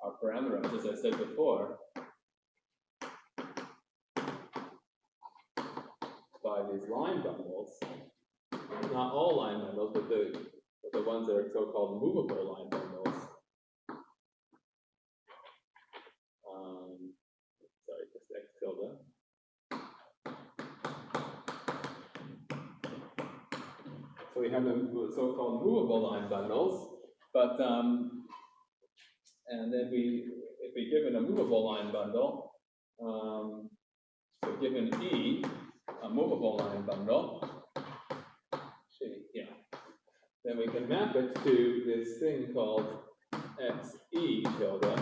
are parameterized, as I said before, by these line bundles. Not all line bundles, but the ones that are so-called movable line bundles. Sorry, just X tilde. So we have the so-called movable line bundles, but and then if we given a movable line bundle, so given E, a movable line bundle, then we can map it to this thing called XE tilde.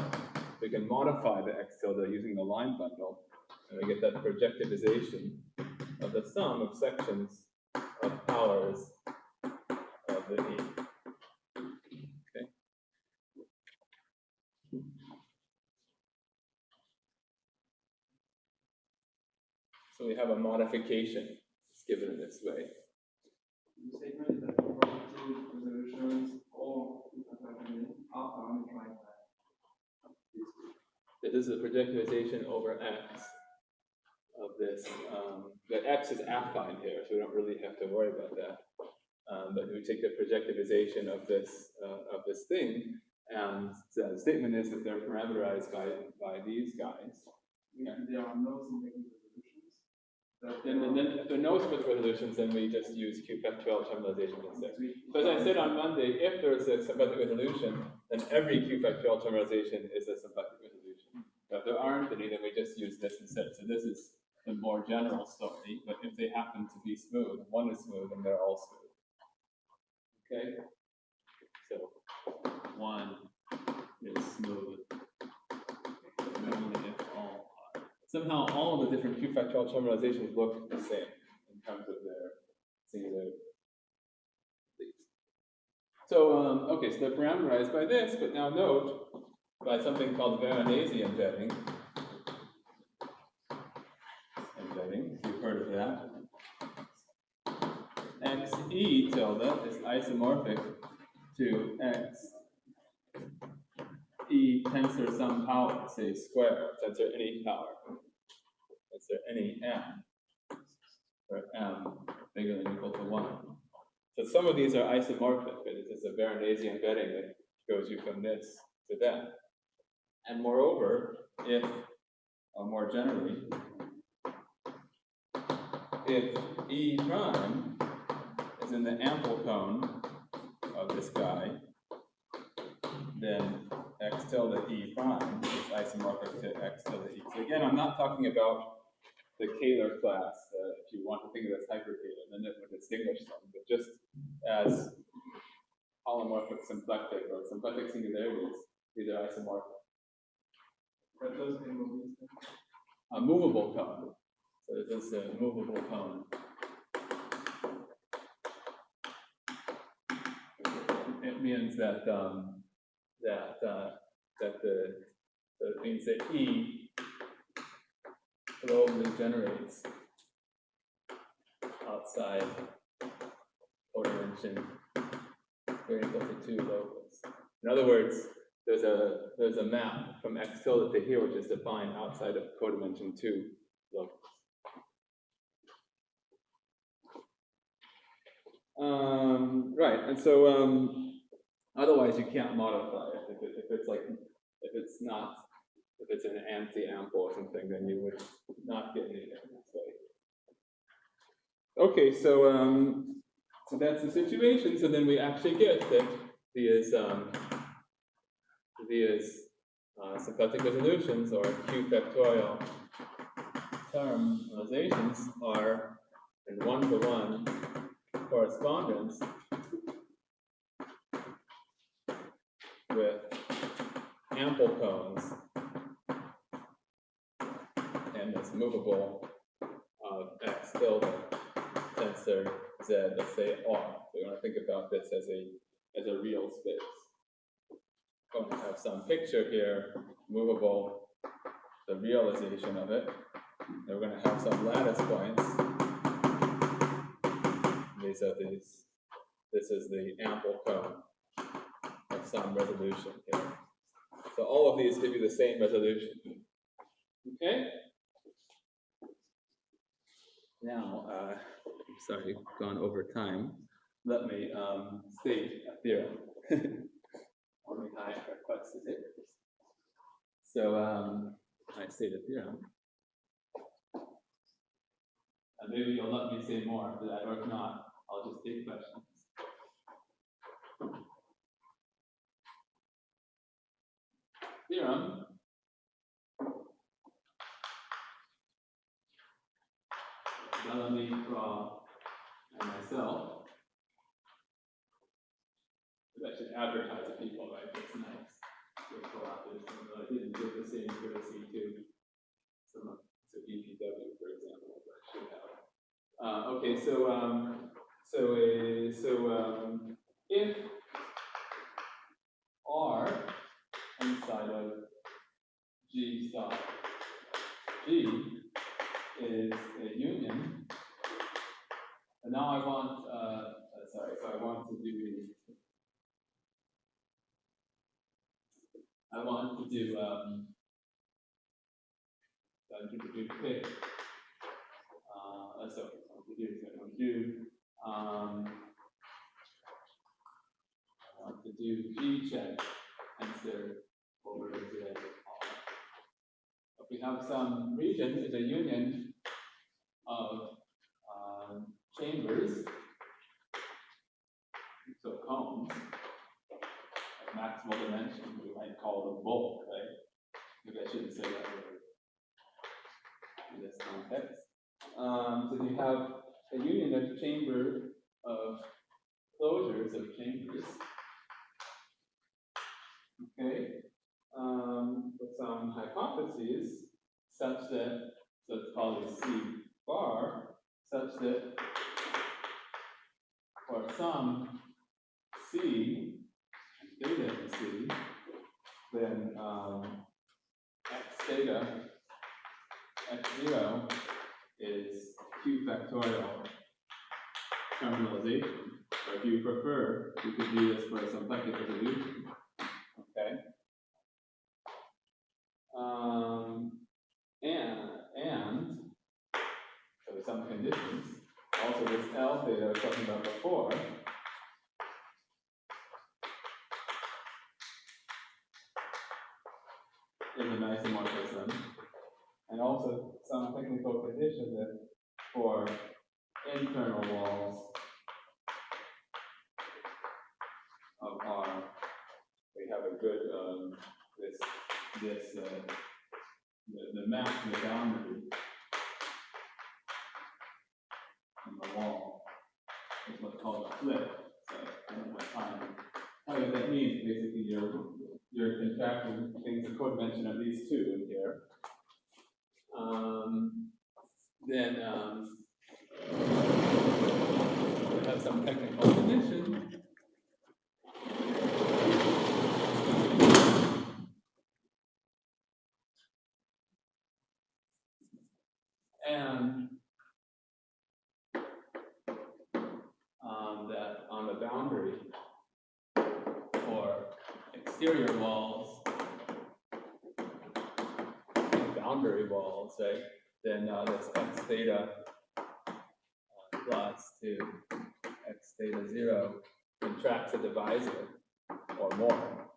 We can modify the X tilde using the line bundle, and we get that projectivization of the sum of sections of powers of the E. Okay. So we have a modification. It's given in this way. The statement is that projective resolutions or are parameterized by these two. This is a projectivization over X of this. The X is affine here, so we don't really have to worry about that. But we take the projectivization of this thing, and the statement is that they're parameterized by these guys. And there are no symplectic resolutions. And then if there are no symplectic resolutions, then we just use Q factorial terminalization instead. So as I said on Monday, if there's a symplectic resolution, then every Q factorial terminalization is a symplectic resolution. So if there aren't any, then we just use this instead. So this is the more general story, but if they happen to be smooth, one is smooth and they're all smooth. Okay? So one is smooth. Only if all are. Somehow all of the different Q factorial terminalizations look the same in terms of their singular. So, okay, so they're parameterized by this, but now note, by something called Veronese embedding. If you've heard of that. Xe tilde is isomorphic to X E tensor some power, say square, tensor any power, tensor any M, where M bigger than or equal to 1. So some of these are isomorphic, but it's just a Veronese embedding that goes you from this to that. And moreover, if, or more generally, if E prime is in the ample cone of this guy, then X tilde E prime is isomorphic to X tilde E. So again, I'm not talking about the Kähler class, if you want to think of it as hyperkähler, then it would distinguish them, but just as polymorphic symplectic or symplectic singularities, these are isomorphic. But those movies. A movable cone. So this is a movable cone. It means that it means that E globally generates outside codimension greater than equal to 2 locals. In other words, there's a map from X tilde to here which is defined outside of codimension 2 locals. Right, and so otherwise you can't modify it. If it's an anti-ample or something, then you would not get anything this way. Okay, so that's the situation. So then we actually get that these symplectic resolutions or Q factorial termizations are in one-to-one correspondence with ample cones and this movable of X tilde tensor Z, let's say R. So you want to think about this as a real space. We're going to have some picture here, movable, the realization of it. And we're going to have some lattice points. These are these. This is the ample cone of some resolution here. So all of these give you the same resolution. Okay? Now, I'm sorry, I've gone over time. Let me state a theorem. Only I requested it. So I state a theorem. And maybe you'll let me say more after that, or if not, I'll just take questions. Theorem. Now let me draw myself. I should advertise to people, right? It's nice. I didn't give the same courtesy to BPW, for example, but I should have. Okay, so if R inside of G star G is a union, and now I want, so I want to do pick. So I want to do G check tensor over Z. If we have some region, it's a union of chambers, so cones of maximal dimension, we might call them bulk, right? Maybe I shouldn't say that word in this context. So you have a union of chamber of closures of chambers. Okay, with some hypotheses such that, so it's called a C bar, such that for some C, theta is C, then x theta, x0 is q factorial terminalization. Or if you prefer, you could do this for a symplectic resolution. Okay. And so some conditions. Also, this L theta I was talking about before. Is an isomorphism. And also some technical condition that for internal walls of R, we have a good the map to the boundary on the wall is what's called a flip. So I don't know what that means. Basically, you're contracting things. The code mentioned at least two in here. Then we have some technical condition. And that on the boundary for exterior walls, boundary walls, right? Then this x theta plus to x theta 0 contracts a divisor or more.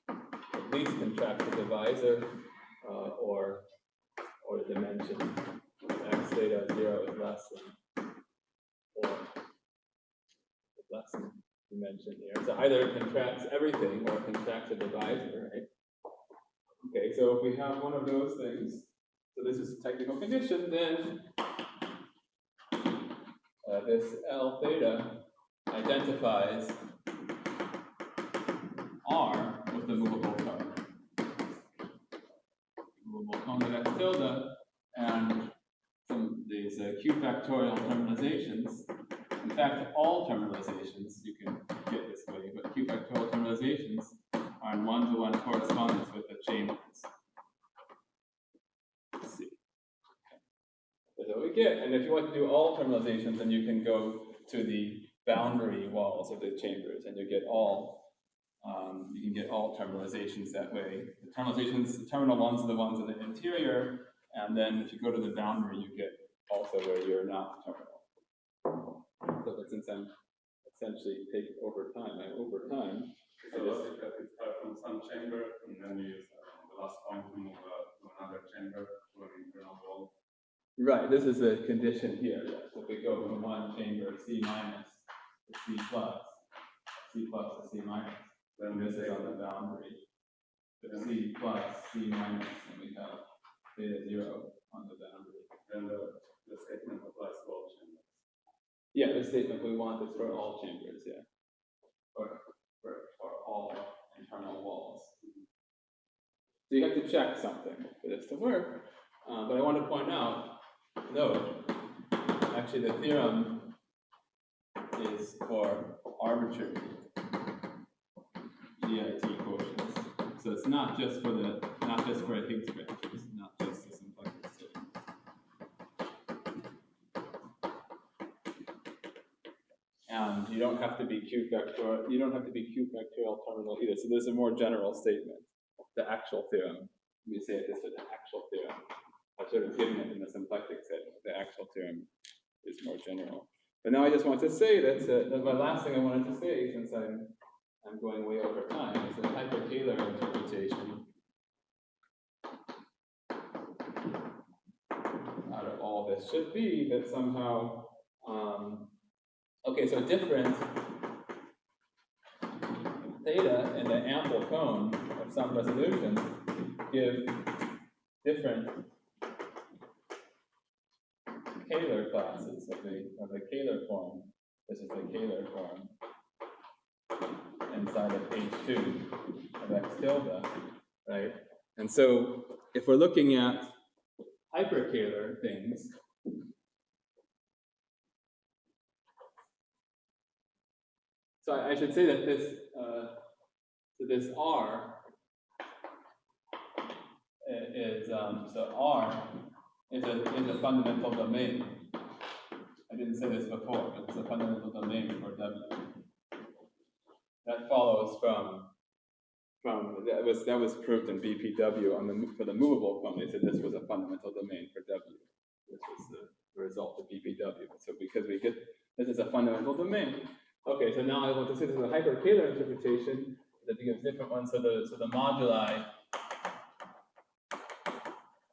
At least contracts a divisor or dimension. X theta 0 is less than dimension here. So either it contracts everything or it contracts a divisor, right? Okay, so if we have one of those things, so this is a technical condition, then this L theta identifies R with the movable cone. Movable cone of x tilde, and these Q factorial terminalizations. In fact, all terminalizations you can get this way, but Q factorial terminalizations are in one-to-one correspondence with the chambers. Let's see. That's what we get. And if you want to do all terminalizations, then you can go to the boundary walls of the chambers, and you get all. You can get all terminalizations that way. The terminalizations, the terminal ones are the ones in the interior, and then if you go to the boundary, you get also where you're not terminal. So that since I'm essentially take over time, So if that is from some chamber, and then you use the last point to move to another chamber to an internal wall. Right, this is a condition here. So if we go from one chamber C minus to C plus to C minus, then this is on the boundary. So C plus, C minus, and we have theta 0 on the boundary. Then the statement applies to all chambers. Yeah, the statement we want is for all chambers, yeah. For all internal walls. So you have to check something for this to work. But I want to point out, note, actually the theorem is for arbitrary EIT quotients. So it's not just for a Higgs branch, it's not just the symplectic statement. And you don't have to be Q factorial terminal either. So there's a more general statement, the actual theorem. Let me say it this way, the actual theorem. I've sort of given it in the symplectic setting. The actual theorem is more general. But now I just want to say that my last thing I wanted to say, since I'm going way over time, is the hyperkähler interpretation out of all this should be that somehow, okay, so different theta in the ample cone of some resolution give different Kähler classes of the Kähler form. This is the Kähler form inside of H2 of x tilde, right? And so if we're looking at hyperkähler things, so I should say that this So this R is so R is a fundamental domain. I didn't say this before, but it's a fundamental domain for W. That follows from that was proved in BPW for the movable cone. They said this was a fundamental domain for W. This was the result of BPW. So because we get this is a fundamental domain. Okay, so now I want to say this is a hyperkähler interpretation that becomes different one. So the moduli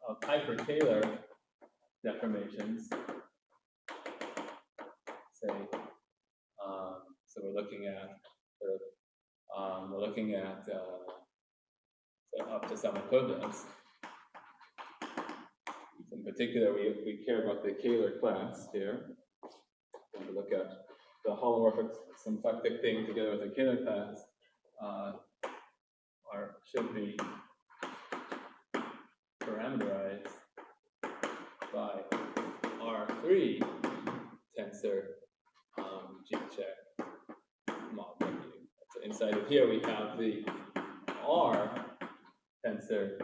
of hyperkähler deformations, say, so we're looking at so up to some equivalence. In particular, we care about the Kähler class here. We're going to look at the holomorphic symplectic thing together with the Kähler class, should be parameterized by R3 tensor G check mod W. So inside of here we have the R tensor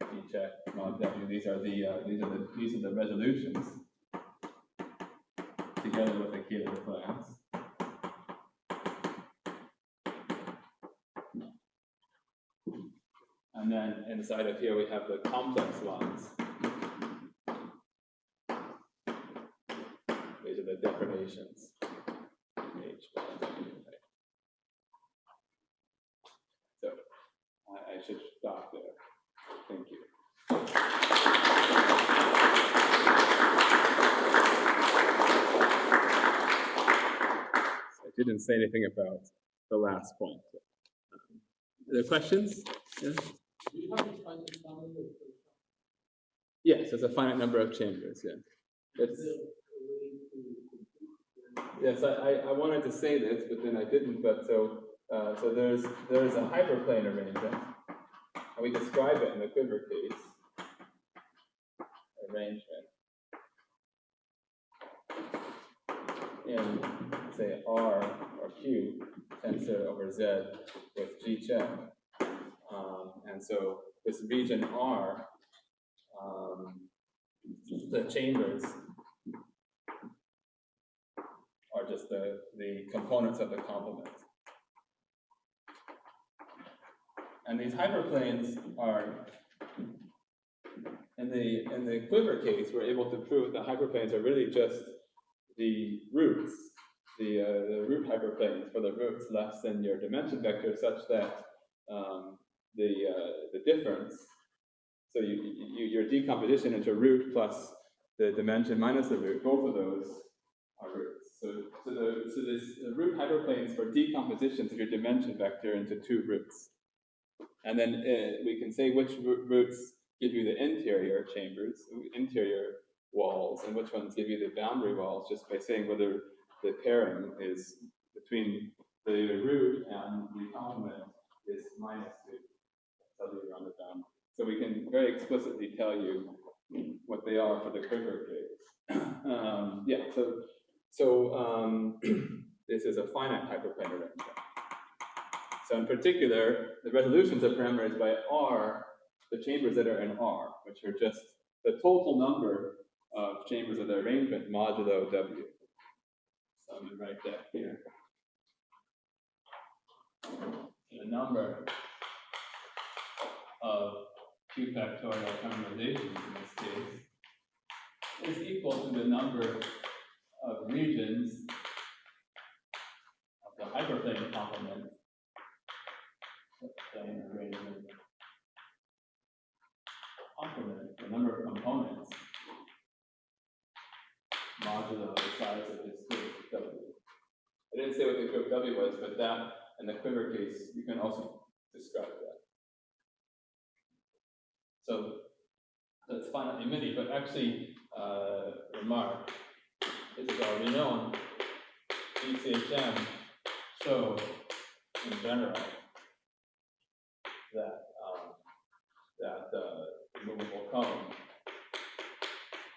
G check mod W. These are the resolutions together with the Kähler class. And then inside of here we have the complex ones. These are the deformations. So I should stop there. Thank you. I didn't say anything about the last point. Are there questions? Yeah? Yes, there's a finite number of chambers. Yeah. Yes, I wanted to say this, but then I didn't. But so there's a hyperplane arrangement, and we describe it in the quiver case arrangement in say R or Q tensor over Z with G check, and so this region R, the chambers are just the components of the complement. And these hyperplanes are, in the quiver case, we're able to prove the hyperplanes are really just the roots, the root hyperplanes for the roots less than your dimension vector, such that the difference, so your decomposition into root plus the dimension minus the root, both of those are roots. So this root hyperplanes for decompositions of your dimension vector into two roots. And then we can say which roots give you the interior chambers, interior walls, and which ones give you the boundary walls, just by saying whether the pairing is between the root and the complement is minus 2. Tell you around the boundary. So we can very explicitly tell you what they are for the quiver case. This is a finite hyperplane arrangement. So in particular, the resolutions are parameterized by R, the chambers that are in R, which are just the total number of chambers of the arrangement modulo W. So I'm going to write that here. The number of Q factorial parameterizations in this case is equal to the number of regions of the hyperplane complement, the number of components modulo the size of this group W. I didn't say what the group W was, but that in the quiver case, you can also describe that. So that's finitely many, but actually, remark, this is already known, ECHM show in general that the movable cone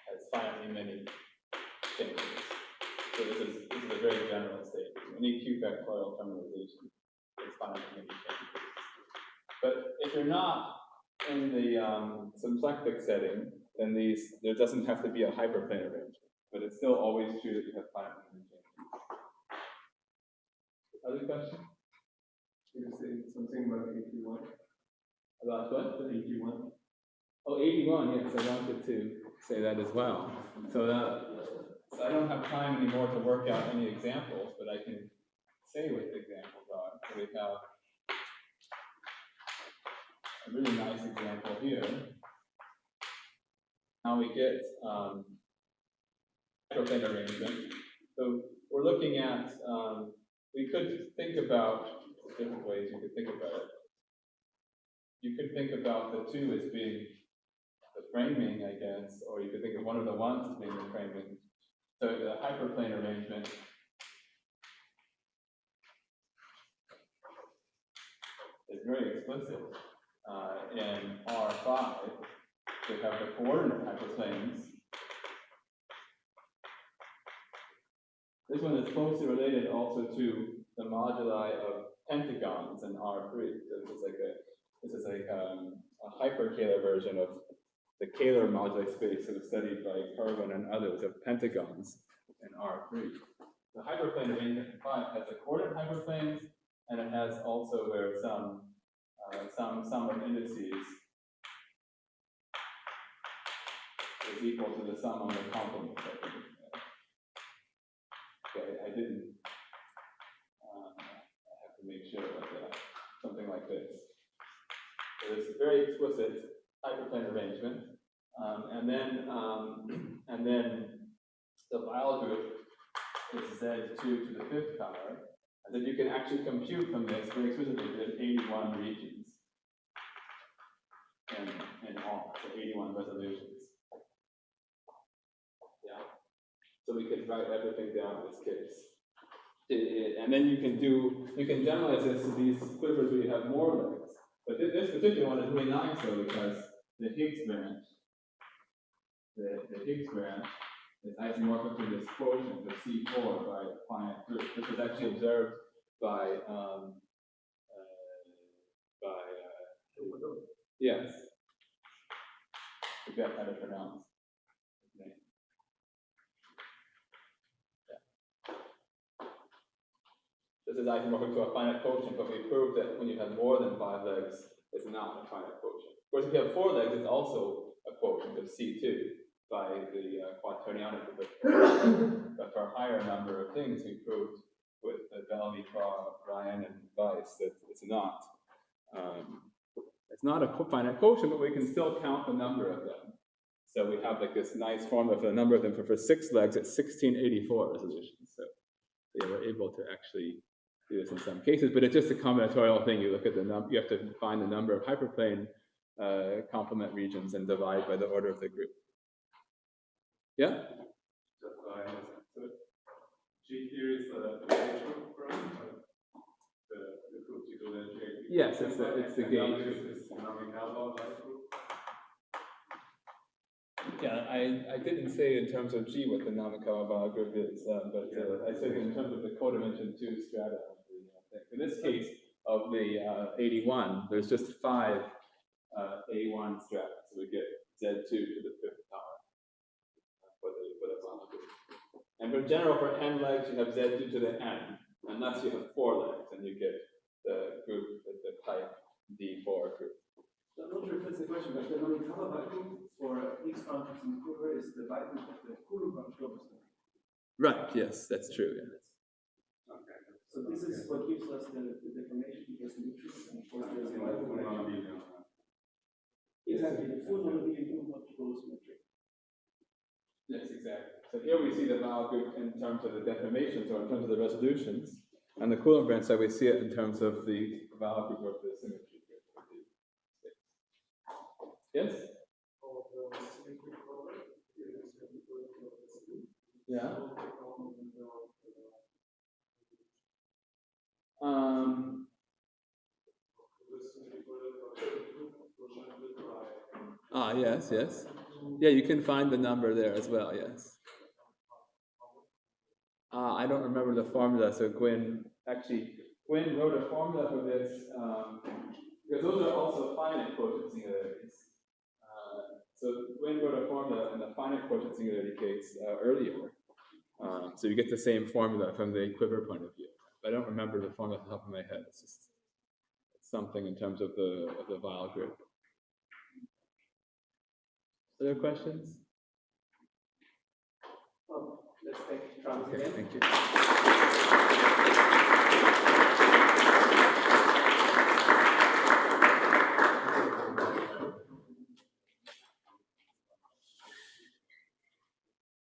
has finitely many chambers. So this is a very general statement. Any Q factorial terminalization is finitely many chambers. But if you're not in the symplectic setting, then there doesn't have to be a hyperplane arrangement. But it's still always true that you have finite arrangements. Other questions? You say something about 81. About what? 81. Oh, 81, yes, I wanted to say that as well. So I don't have time anymore to work out any examples, but I can say what the examples are. So we have a really nice example here. Now we get hyperplane arrangement. So we're looking at, we could think about different ways you could think about it. You could think about the two as being the framing, I guess, or you could think of one of the ones as being the framing. So the hyperplane arrangement is very explicit. In R5, we have the coordinate hyperplanes. This one is closely related also to the moduli of pentagons in R3. So this is like a hyperkähler version of the Kähler moduli space that was studied by Kerwin and others of pentagons in R3. The hyperplane arrangement in 5 has the coordinate hyperplanes, and it has also where some sum of indices is equal to the sum of the complement. Okay, I didn't. I have to make sure of that. Something like this. So it's a very explicit hyperplane arrangement, and then the Weil group is Z2 to the 5th power, and then you can actually compute from this very explicitly that 81 regions in all, so 81 resolutions. Yeah. So we can write everything down in this case. And then you can generalize this to these quivers where you have more legs. But this particular one is really nice though, because the Higgs branch, is isomorphic to this quotient of C4 by a finite group. This was actually observed by yes. I forget how to pronounce his name. Yeah. This is isomorphic to a finite quotient, but we proved that when you have more than 5 legs, it's not a finite quotient. Of course, if you have 4 legs, it's also a quotient of C2 by the quaternionic. But for a higher number of things, we proved with Bellamy, Ryan, and Weiss that it's not. It's not a finite quotient, but we can still count the number of them. So we have like this nice formula for the number of them. For 6 legs, it's 1684 resolutions. So yeah, we're able to actually do this in some cases, but it's just a combinatorial thing. You look at the number, you have to find the number of hyperplane complement regions and divide by the order of the group. Yeah? So G here is the gauge group from the group you do the J. Yes, it's the gauge group. It's dynamic alpha group. Yeah, I didn't say in terms of G what the Namikawa group is, but I said in terms of the codimension 2 strata of the thing. In this case of the 81, there's just 5 A1 strata, so we get Z2 to the 5th power for the Weil group. And in general, for n legs, you have Z2 to the n, unless you have 4 legs, and you get the group, the type D4 group. So I'm not sure if that's the question, but the Namikawa vacuum for Higgs functions in the quiver is the vacuum of the Coulomb function. Right, yes, that's true. Yeah. Okay. So this is what gives us the deformation because the nutrients and for the exactly the full non-abelian group of the supersymmetric. Yes, exactly. So here we see the Weil group in terms of the deformations or in terms of the resolutions. On the Coulomb branch side, we see it in terms of the Weil group of the symmetry group. Yes? Yeah. Yes, yes. Yeah, you can find the number there as well, yes. I don't remember the formula, so Gwyn wrote a formula for this, because those are finite quotient singularities. So Wayne wrote a formula in the finite quotient singularity case earlier. So you get the same formula from the quiver point of view. I don't remember the formula off the top of my head. It's just something in terms of the Weil group. Other questions? Well, let's take Travis Okay, again. thank you.